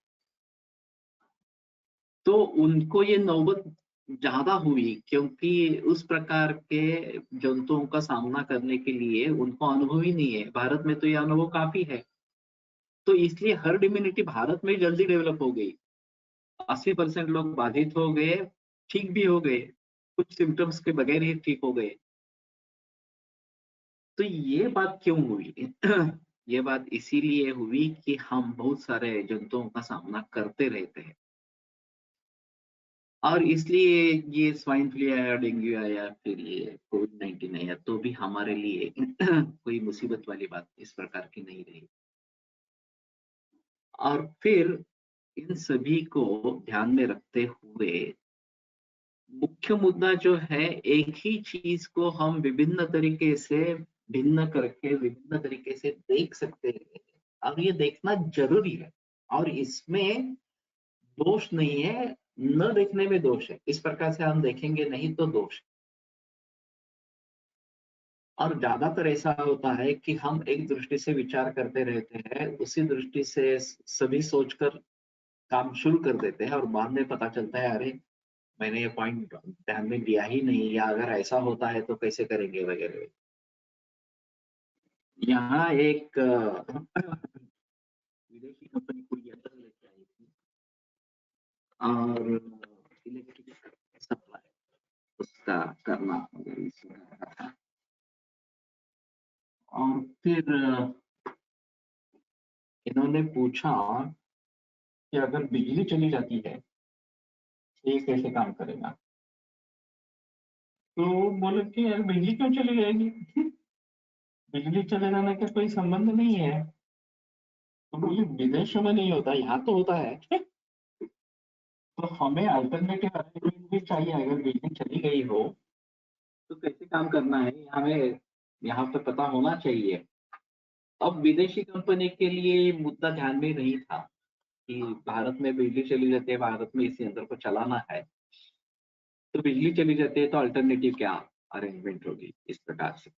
S2: तो उनको ये नौबत ज्यादा हुई, क्योंकि उस प्रकार के जंतुओं का सामना करने के लिए उनको अनुभव ही नहीं है। भारत में तो ये अनुभव काफी है, तो इसलिए हर्ड इम्यूनिटी भारत में जल्दी डेवलप हो गई। 80% लोग बाधित हो गए, ठीक भी हो गए, कुछ सिम्टम्स के बगैर ही ठीक हो गए। तो ये बात क्यों हुई? ये बात इसीलिए हुई कि हम बहुत सारे जंतुओं का सामना करते रहते हैं, और इसलिए ये स्वाइन फ्लू आया, डेंगू आया, फिर ये कोविड-19 आया, तो भी हमारे लिए कोई मुसीबत वाली बात इस प्रकार की नहीं रही। और फिर इन सभी को ध्यान में रखते हुए मुख्य मुद्दा जो है, एक ही चीज को हम विभिन्न तरीके से भिन्न करके विभिन्न तरीके से देख सकते हैं, और ये देखना जरूरी है। और इसमें दोष नहीं है, न देखने में दोष है। इस प्रकार से हम देखेंगे नहीं तो दोष है। और ज्यादातर ऐसा होता है कि हम एक दृष्टि से विचार करते रहते हैं, उसी दृष्टि से सभी सोचकर काम शुरू कर देते हैं, और बाद में पता चलता है अरे मैंने ये पॉइंट ध्यान में दिया ही नहीं, या अगर ऐसा होता है तो कैसे करेंगे, वगैरह। यहाँ एक विदेशी कंपनी कोई यंत्र लेके आई थी, और इलेक्ट्रिक सप्लाई उसका करना वगैरह इसमें रखा था। और फिर इन्होंने पूछा कि अगर बिजली चली जाती है तो ये कैसे काम करेगा। तो बोले कि यार बिजली क्यों चली जाएगी, बिजली चले जाने का कोई संबंध नहीं है। तो बोले विदेशों में नहीं होता, यहाँ तो होता है। तो हमें अल्टरनेटिव अरेंजमेंट भी चाहिए। अगर बिजली चली गई हो तो कैसे काम करना है, हमें यहाँ पे पता होना चाहिए। अब विदेशी कंपनी के लिए ये मुद्दा ध्यान में नहीं था कि भारत में बिजली चली जाती है, भारत में इस यंत्र को चलाना है, तो बिजली चली जाती है तो अल्टरनेटिव क्या अरेंजमेंट होगी, इस प्रकार से।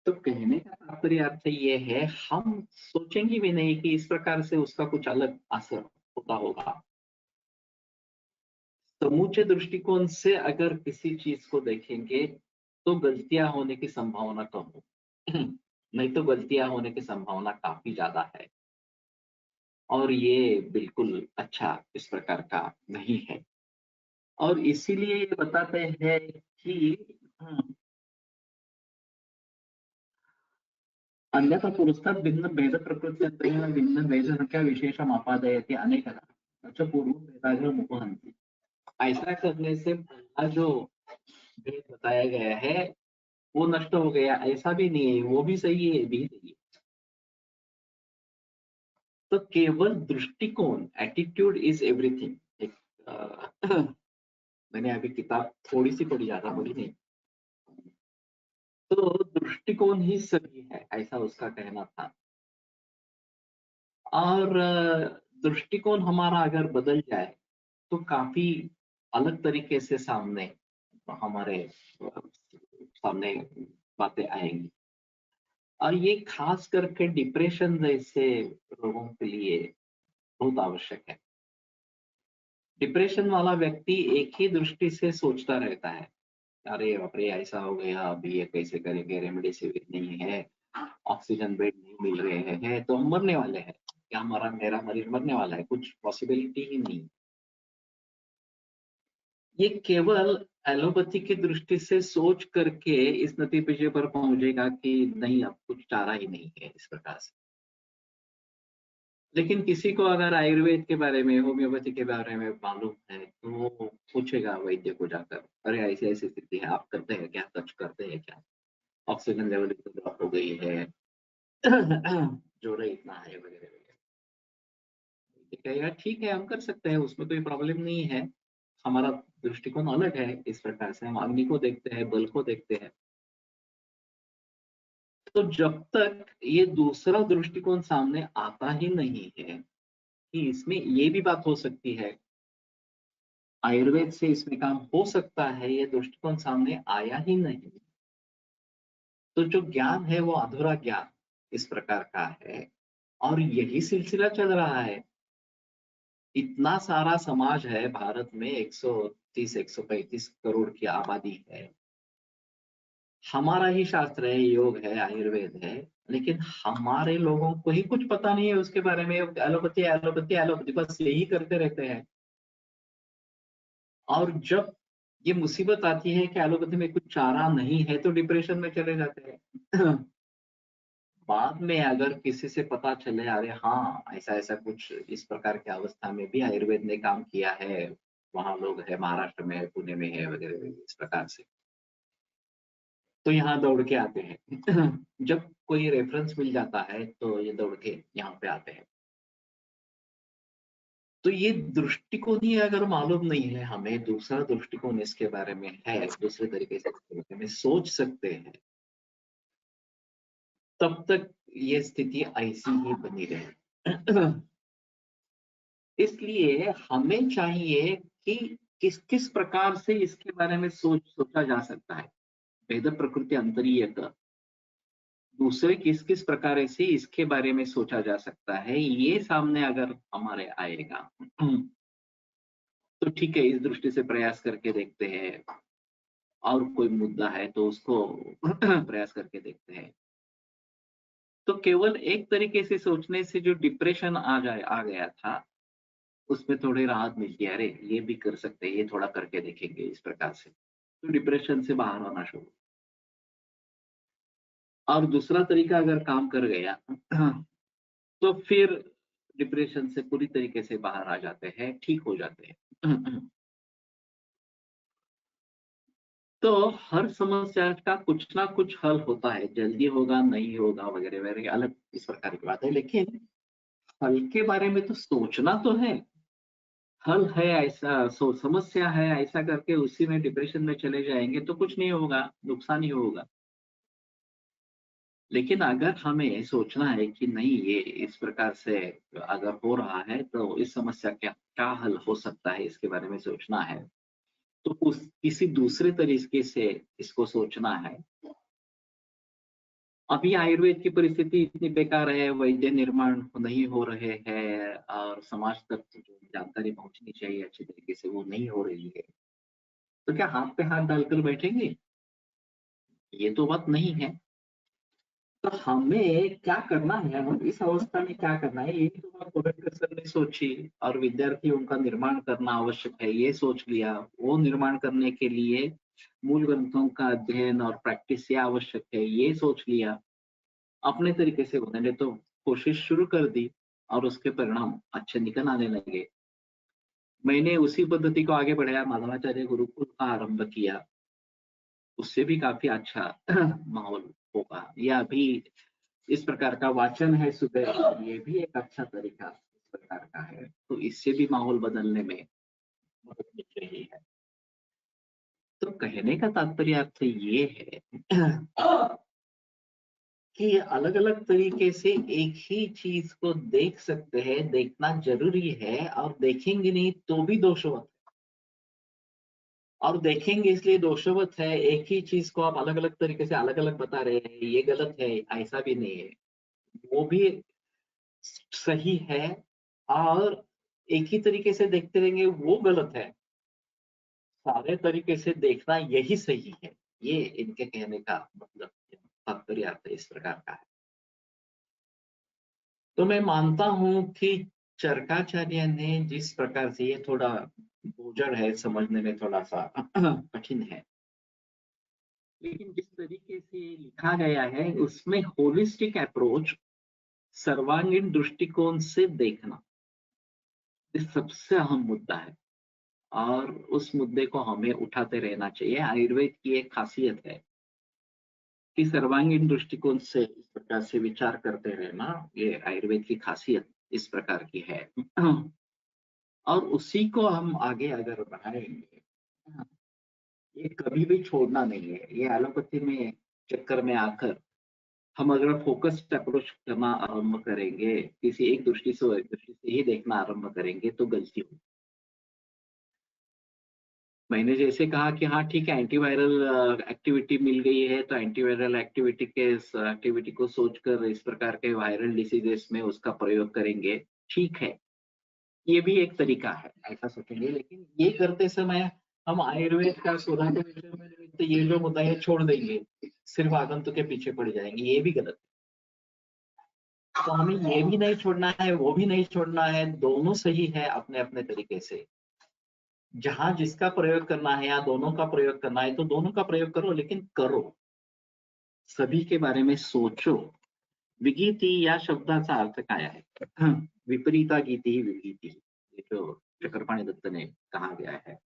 S2: तो कहने का तात्पर्य अर्थ ये है, हम सोचेंगे भी नहीं कि इस प्रकार से उसका कुछ अलग असर होता होगा। समूचे दृष्टिकोण से अगर किसी चीज को देखेंगे तो गलतियां होने की संभावना कम हो। नहीं तो गलतियां होने की संभावना काफी ज्यादा है, और ये बिल्कुल अच्छा इस प्रकार का नहीं है। और इसीलिए ये बताते हैं कि अन्यथा पुरस्तात् भिन्न भेद प्रकृत्यन्तरेण भिन्न भेदसंख्या विशेषम आपादयति अनेकदा अच्छा पूर्व भेदाग्र मुपहन्ति। ऐसा करने से पहला जो भेद बताया गया है वो नष्ट हो गया, ऐसा भी नहीं है, वो भी सही है, भी सही है। तो केवल दृष्टिकोण, एटीट्यूड इज एवरीथिंग। एक मैंने अभी किताब थोड़ी सी पढ़ी, ज्यादा पढ़ी नहीं। तो दृष्टिकोण ही सही है, ऐसा उसका कहना था। और दृष्टिकोण हमारा अगर बदल जाए तो काफी अलग तरीके से हमारे सामने बातें आएंगी। और ये खास करके डिप्रेशन जैसे रोगों के लिए बहुत आवश्यक है। डिप्रेशन वाला व्यक्ति एक ही दृष्टि से सोचता रहता है, अरे बाप रे ऐसा हो गया, अभी ये कैसे करेंगे, रेमडेसिविर नहीं है, ऑक्सीजन बेड नहीं मिल रहे हैं, तो हम मरने वाले हैं, क्या हमारा मेरा मरीज मरने वाला है, कुछ पॉसिबिलिटी ही नहीं। ये केवल एलोपैथी की दृष्टि से सोच करके इस नतीजे पर पहुंचेगा कि नहीं, अब कुछ चारा ही नहीं है इस प्रकार से। लेकिन किसी को अगर आयुर्वेद के बारे में, होम्योपैथी के बारे में मालूम है तो वो पूछेगा वैद्य को जाकर, अरे ऐसी ऐसी स्थिति है, आप करते हैं क्या, टच करते हैं क्या, ऑक्सीजन लेवल इतना ड्रॉप हो गई है, जोड़े इतना है वगैरह वगैरह। ये कहेगा ठीक है, हम कर सकते हैं, उसमें कोई प्रॉब्लम नहीं है, हमारा दृष्टिकोण अलग है, इस प्रकार से हम अग्नि को देखते हैं, बल को देखते हैं। तो जब तक ये दूसरा दृष्टिकोण सामने आता ही नहीं है कि इसमें ये भी बात हो सकती है, आयुर्वेद से इसमें काम हो सकता है, ये दृष्टिकोण सामने आया ही नहीं, तो जो ज्ञान है वो अधूरा ज्ञान इस प्रकार का है। और यही सिलसिला चल रहा है। इतना सारा समाज है भारत में, 130 135 करोड़ की आबादी है, हमारा ही शास्त्र है, योग है, आयुर्वेद है, लेकिन हमारे लोगों को ही कुछ पता नहीं है उसके बारे में। एलोपैथी एलोपैथी एलोपैथी बस यही करते रहते हैं। और जब ये मुसीबत आती है कि एलोपैथी में कुछ चारा नहीं है तो डिप्रेशन में चले जाते हैं। बाद में अगर किसी से पता चले, अरे हाँ ऐसा ऐसा कुछ इस प्रकार की अवस्था में भी आयुर्वेद ने काम किया है, वहां लोग है, महाराष्ट्र में है, पुणे में है वगैरह वगैरह, इस प्रकार से, तो यहाँ दौड़ के आते हैं। जब कोई रेफरेंस मिल जाता है तो ये दौड़ के यहाँ पे आते हैं। तो ये दृष्टिकोण ही अगर मालूम नहीं है हमें, दूसरा दृष्टिकोण इसके बारे में है, दूसरे तरीके से इसके बारे में सोच सकते हैं, तब तक ये स्थिति ऐसी ही बनी रहे। इसलिए हमें चाहिए कि किस किस प्रकार से इसके बारे में सोचा जा सकता है। भेद प्रकृति अंतरीयक, दूसरे किस किस प्रकार से इसके बारे में सोचा जा सकता है, ये सामने अगर हमारे आएगा तो ठीक है, इस दृष्टि से प्रयास करके देखते हैं, और कोई मुद्दा है तो उसको प्रयास करके देखते हैं। तो केवल एक तरीके से सोचने से जो डिप्रेशन आ गया था, उसमें थोड़ी राहत मिलती है, अरे ये भी कर सकते हैं, ये थोड़ा करके देखेंगे इस प्रकार से, तो डिप्रेशन से बाहर आना शुरू। और दूसरा तरीका अगर काम कर गया तो फिर डिप्रेशन से पूरी तरीके से बाहर आ जाते हैं, ठीक हो जाते हैं। तो हर समस्या का कुछ ना कुछ हल होता है, जल्दी होगा नहीं होगा वगैरह वगैरह अलग इस प्रकार की बात है, लेकिन हल के बारे में तो सोचना तो है। हल है ऐसा, समस्या है ऐसा करके उसी में डिप्रेशन में चले जाएंगे तो कुछ नहीं होगा, नुकसान ही होगा। लेकिन अगर हमें सोचना है कि नहीं, ये इस प्रकार से अगर हो रहा है तो इस समस्या का क्या हल हो सकता है, इसके बारे में सोचना है, तो उस किसी दूसरे तरीके से इसको सोचना है। अभी आयुर्वेद की परिस्थिति इतनी बेकार है, वैद्य निर्माण नहीं हो रहे हैं, और समाज तक जो जानकारी पहुंचनी चाहिए अच्छी तरीके से वो नहीं हो रही है, तो क्या हाथ पे हाथ डालकर बैठेंगे? ये तो बात नहीं है। तो हमें क्या करना है, हम इस अवस्था में क्या करना है, ये तो बात अम्बेडकर सर ने सोची। और विद्यार्थियों का निर्माण करना आवश्यक है, ये सोच लिया। वो निर्माण करने के लिए मूल ग्रंथों का अध्ययन और प्रैक्टिस ये आवश्यक है, ये सोच लिया। अपने तरीके से उन्होंने तो कोशिश शुरू कर दी और उसके परिणाम अच्छे निकल आने लगे। मैंने उसी पद्धति को आगे बढ़ाया, माधवाचार्य गुरुकुल का आरंभ किया, उससे भी काफी अच्छा माहौल होगा। या अभी इस प्रकार का वाचन है सुबह, ये भी एक अच्छा तरीका इस प्रकार का है, तो इससे भी माहौल बदलने में मदद मिल रही है। तो कहने का तात्पर्य अर्थ ये है कि अलग अलग तरीके से एक ही चीज को देख सकते हैं, देखना जरूरी है, और देखेंगे नहीं तो भी दोषवत, और देखेंगे इसलिए दोषवत है। एक ही चीज को आप अलग अलग तरीके से अलग अलग बता रहे हैं, ये गलत है, ऐसा भी नहीं है, वो भी सही है। और एक ही तरीके से देखते रहेंगे वो गलत है, सारे तरीके से देखना यही सही है। ये इनके कहने का मतलब तात्पर्य अर्थ इस प्रकार का है। तो मैं मानता हूं कि चरकाचार्य ने जिस प्रकार से, ये थोड़ा बोझल है, समझने में थोड़ा सा कठिन है, लेकिन जिस तरीके से लिखा गया है उसमें होलिस्टिक अप्रोच, सर्वांगीण दृष्टिकोण से देखना, ये सबसे अहम मुद्दा है, और उस मुद्दे को हमें उठाते रहना चाहिए। आयुर्वेद की एक खासियत है कि सर्वांगीण दृष्टिकोण से इस प्रकार से विचार करते रहना, ये आयुर्वेद की खासियत इस प्रकार की है। और उसी को हम आगे अगर बढ़ाएंगे, ये कभी भी छोड़ना नहीं है। ये एलोपैथी में चक्कर में आकर हम अगर फोकस्ड अप्रोच करना आरंभ करेंगे, किसी एक दृष्टि से ही देखना आरंभ करेंगे, तो गलती होगी। मैंने जैसे कहा कि हाँ ठीक है, एंटीवायरल एक्टिविटी मिल गई है, तो एंटीवायरल एक्टिविटी को सोचकर इस प्रकार के वायरल डिसीजेस में उसका प्रयोग करेंगे, ठीक है, ये भी एक तरीका है, ऐसा सोचेंगे। लेकिन ये करते समय हम आयुर्वेद का शोधा के विषय में तो ये जो मुद्दा है छोड़ देंगे, सिर्फ आगंतुक के पीछे पड़ जाएंगे, ये भी गलत है। तो हमें ये भी नहीं छोड़ना है, वो भी नहीं छोड़ना है, दोनों सही है अपने अपने तरीके से। जहां जिसका प्रयोग करना है या दोनों का प्रयोग करना है तो दोनों का प्रयोग करो, लेकिन करो, सभी के बारे में सोचो। विगीति या शब्दाचा अर्थ काय आहे? विपरीता गीति ही विगीति, ये जो चक्रपाणी दत्त ने कहा गया है।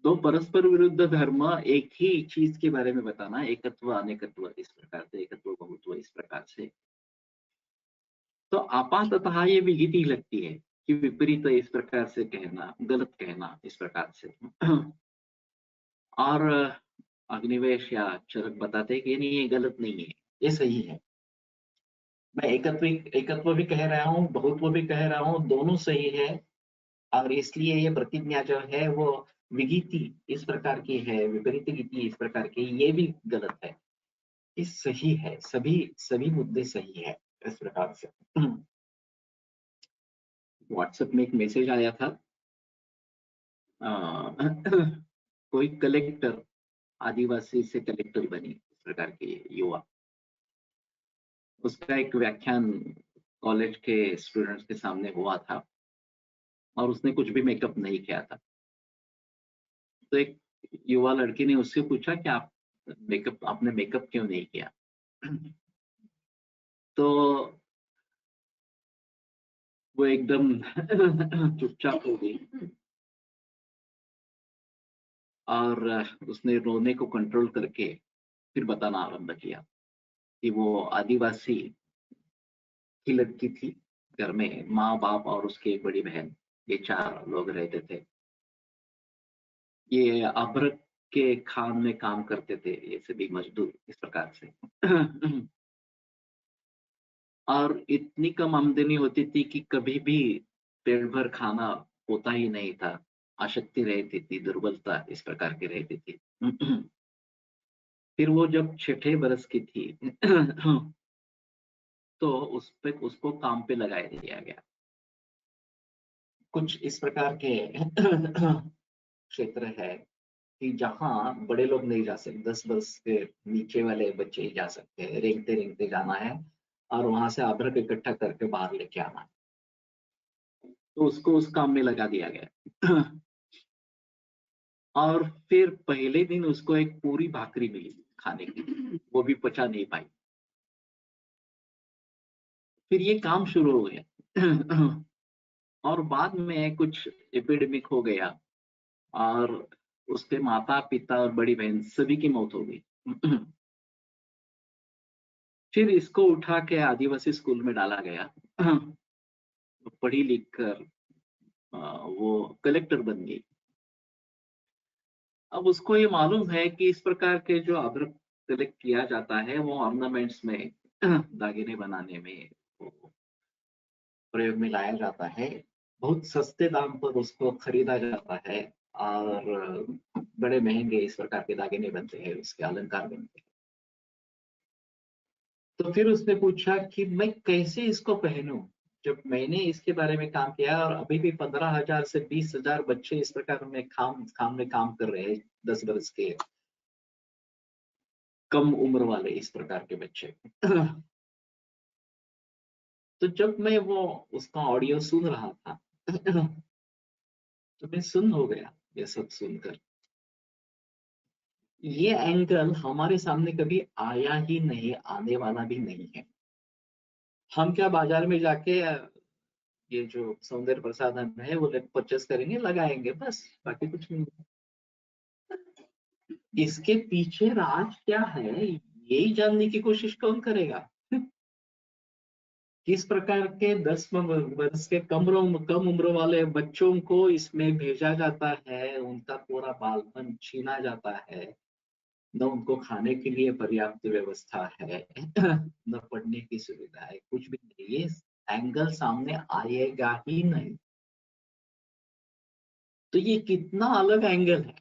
S2: दो परस्पर विरुद्ध धर्म एक ही चीज के बारे में बताना, एकत्व अनेकत्व इस प्रकार से, एकत्व बहुत्व इस प्रकार से, तो आपाततः ये विगीति लगती है कि विपरीत इस प्रकार से कहना, गलत कहना इस प्रकार से। और अग्निवेश या चरक बताते हैं कि नहीं, ये गलत नहीं है, ये सही है। मैं एकत्व भी कह रहा हूँ, बहुत्व भी कह रहा हूँ, दोनों सही है। और इसलिए ये प्रतिज्ञा जो है वो विगीति इस प्रकार की है, विपरीत गीति इस प्रकार की, ये भी गलत है। ये सही है, सभी सभी मुद्दे सही है इस प्रकार से। व्हाट्सएप में एक मैसेज आया था, अ, कोई कलेक्टर, आदिवासी से कलेक्टर बनी इस प्रकार की युवा, उसका एक व्याख्यान कॉलेज के स्टूडेंट्स के सामने हुआ था, और उसने कुछ भी मेकअप नहीं किया था। तो एक युवा लड़की ने उससे पूछा कि आपने मेकअप क्यों नहीं किया? तो वो एकदम चुपचाप हो गई, और उसने रोने को कंट्रोल करके फिर बताना आरंभ किया कि वो आदिवासी की लड़की थी, घर में माँ बाप और उसकी एक बड़ी बहन, ये 4 लोग रहते थे। ये अभ्रक के खान में काम करते थे, ये सभी मजदूर इस प्रकार से। और इतनी कम आमदनी होती थी कि कभी भी पेट भर खाना होता ही नहीं था, आशक्ति रहती थी, दुर्बलता इस प्रकार की रहती थी। फिर वो जब 6 बरस की थी, तो उसको काम पे लगा दिया गया। कुछ इस प्रकार के क्षेत्र है कि जहाँ बड़े लोग नहीं जा सकते, 10 वर्ष के नीचे वाले बच्चे ही जा सकते हैं, रेंगते रेंगते जाना है और वहां से अभ्रक इकट्ठा करके बाहर लेके आना है। तो उसको उस काम में लगा दिया गया। और फिर पहले दिन उसको एक पूरी भाकरी मिली खाने की, वो भी पचा नहीं पाई। फिर ये काम शुरू हो गया। और बाद में कुछ एपिडेमिक हो गया, और उसके माता पिता और बड़ी बहन सभी की मौत हो गई। फिर इसको उठा के आदिवासी स्कूल में डाला गया। पढ़ी लिख कर वो कलेक्टर बन गई। अब उसको ये मालूम है कि इस प्रकार के जो अभ्रक कलेक्ट किया जाता है वो ऑर्नामेंट्स में दागिने बनाने में वो प्रयोग में लाया जाता है। बहुत सस्ते दाम पर उसको खरीदा जाता है और बड़े महंगे इस प्रकार के दागिने बनते हैं, उसके अलंकार बनते हैं। तो फिर उसने पूछा कि मैं कैसे इसको पहनूं? जब मैंने इसके बारे में काम किया और अभी भी 15,000 से 20,000 बच्चे इस प्रकार में काम में काम कर रहे हैं, 10 वर्ष के कम उम्र वाले इस प्रकार के बच्चे। तो जब मैं वो उसका ऑडियो सुन रहा था तो मैं सुन हो गया ये सब सुनकर। ये एंगल हमारे सामने कभी आया ही नहीं, आने वाला भी नहीं है। हम क्या बाजार में जाके ये जो सौंदर्य प्रसाधन है वो परचेस करेंगे, लगाएंगे, बस, बाकी कुछ नहीं। इसके पीछे राज क्या है यही जानने की कोशिश कौन करेगा? किस प्रकार के 10 वर्ष के कम उम्र वाले बच्चों को इसमें भेजा जाता है, उनका पूरा बालपन छीना जाता है, न उनको खाने के लिए पर्याप्त व्यवस्था है, न पढ़ने की सुविधा है, कुछ भी नहीं। ये एंगल सामने आएगा ही नहीं। तो ये कितना अलग एंगल है।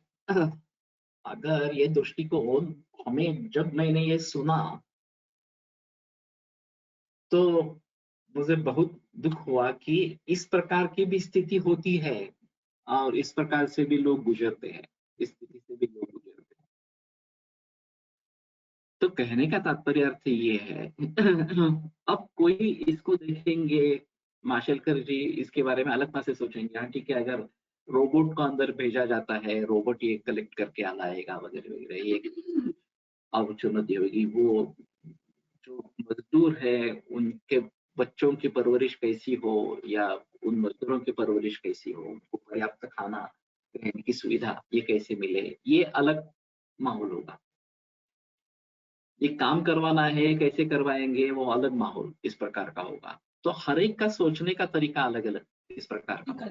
S2: अगर ये दृष्टिकोण हमें, जब मैंने ये सुना तो मुझे बहुत दुख हुआ कि इस प्रकार की भी स्थिति होती है और इस प्रकार से भी लोग गुजरते हैं, इस स्थिति से भी लोग गुजरते हैं। तो कहने का तात्पर्य अर्थ ये है अब कोई इसको देखेंगे, माशेलकर जी इसके बारे में अलग से सोचेंगे, हाँ ठीक है, अगर रोबोट को अंदर भेजा जाता है, रोबोट ये कलेक्ट करके लाएगा वगैरह वगैरह, ये अब चुनौती होगी। वो जो मजदूर है उनके बच्चों की परवरिश कैसी हो, या उन मजदूरों की परवरिश कैसी हो, उनको पर्याप्त खाना, रहने की सुविधा ये कैसे मिले, ये अलग माहौल होगा। ये काम करवाना है, कैसे करवाएंगे, वो अलग माहौल इस प्रकार का होगा। तो हर एक का सोचने का तरीका अलग अलग इस प्रकार का होगा।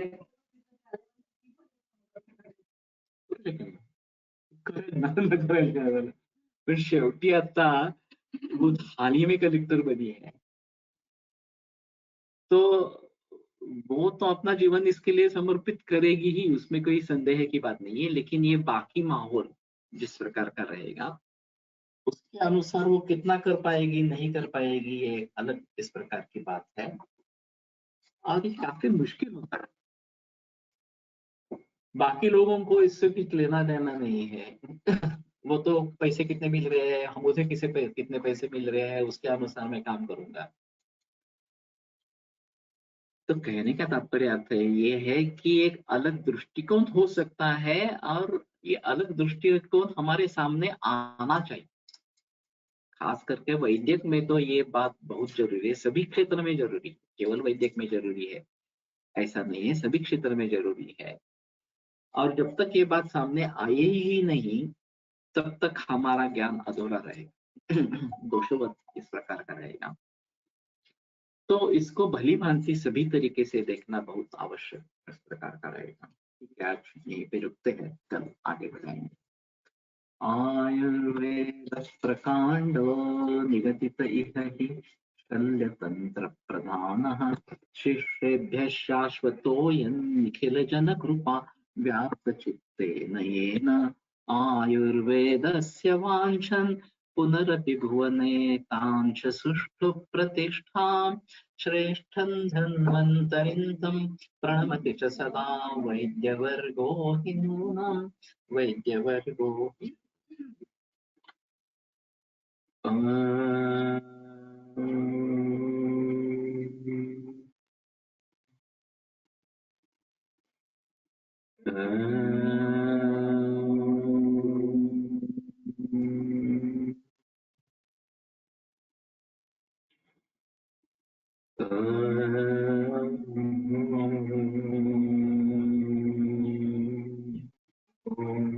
S2: पण शेवटी आता वो हाल ही में कलेक्टर बनी है, तो वो तो अपना जीवन इसके लिए समर्पित करेगी ही, उसमें कोई संदेह की बात नहीं है। लेकिन ये बाकी माहौल जिस प्रकार का रहेगा उसके अनुसार वो कितना कर पाएगी नहीं कर पाएगी, ये अलग इस प्रकार की बात है और ये काफी मुश्किल होता है। बाकी लोगों को इससे कुछ लेना देना नहीं है। वो तो पैसे कितने मिल रहे हैं, मुझे कितने पैसे मिल रहे हैं, उसके अनुसार मैं काम करूंगा। तो कहने का तात्पर्य अर्थ है ये है कि एक अलग दृष्टिकोण हो सकता है और ये अलग दृष्टिकोण हमारे सामने आना चाहिए। खास करके वैद्यक में तो ये बात बहुत जरूरी है, सभी क्षेत्र में जरूरी है, केवल वैद्यक में जरूरी है ऐसा नहीं है, सभी क्षेत्र में जरूरी है। और जब तक ये बात सामने आए ही नहीं तब तक हमारा ज्ञान अधूरा रहेगा, दोषवत इस प्रकार का रहेगा। तो इसको भली भांति सभी तरीके से देखना बहुत आवश्यक इस प्रकार का रहेगा। ठीक है, आज यहीं पे रुकते हैं, कल आगे बढ़ाएंगे। आयुर्वेद प्रकांडो निगदित इह हि शल्यतंत्र प्रधानः शिष्येभ्यः शाश्वतोऽयं निखिल जन कृपा व्याप्त चित्तेन येन आयुर्वेदस्य वाञ्छन् पुनरपि भुवने तां च सुष्ठु प्रतिष्ठां श्रेष्ठं धन्वन्तरिं तं प्रणमति च सदा वैद्यवर्गो हि नूनं वैद्यवर्गो हि ओम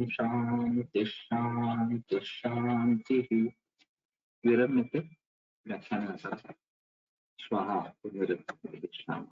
S2: शांति शांति शांति। विरम्यते व्याख्यान स्वाहा।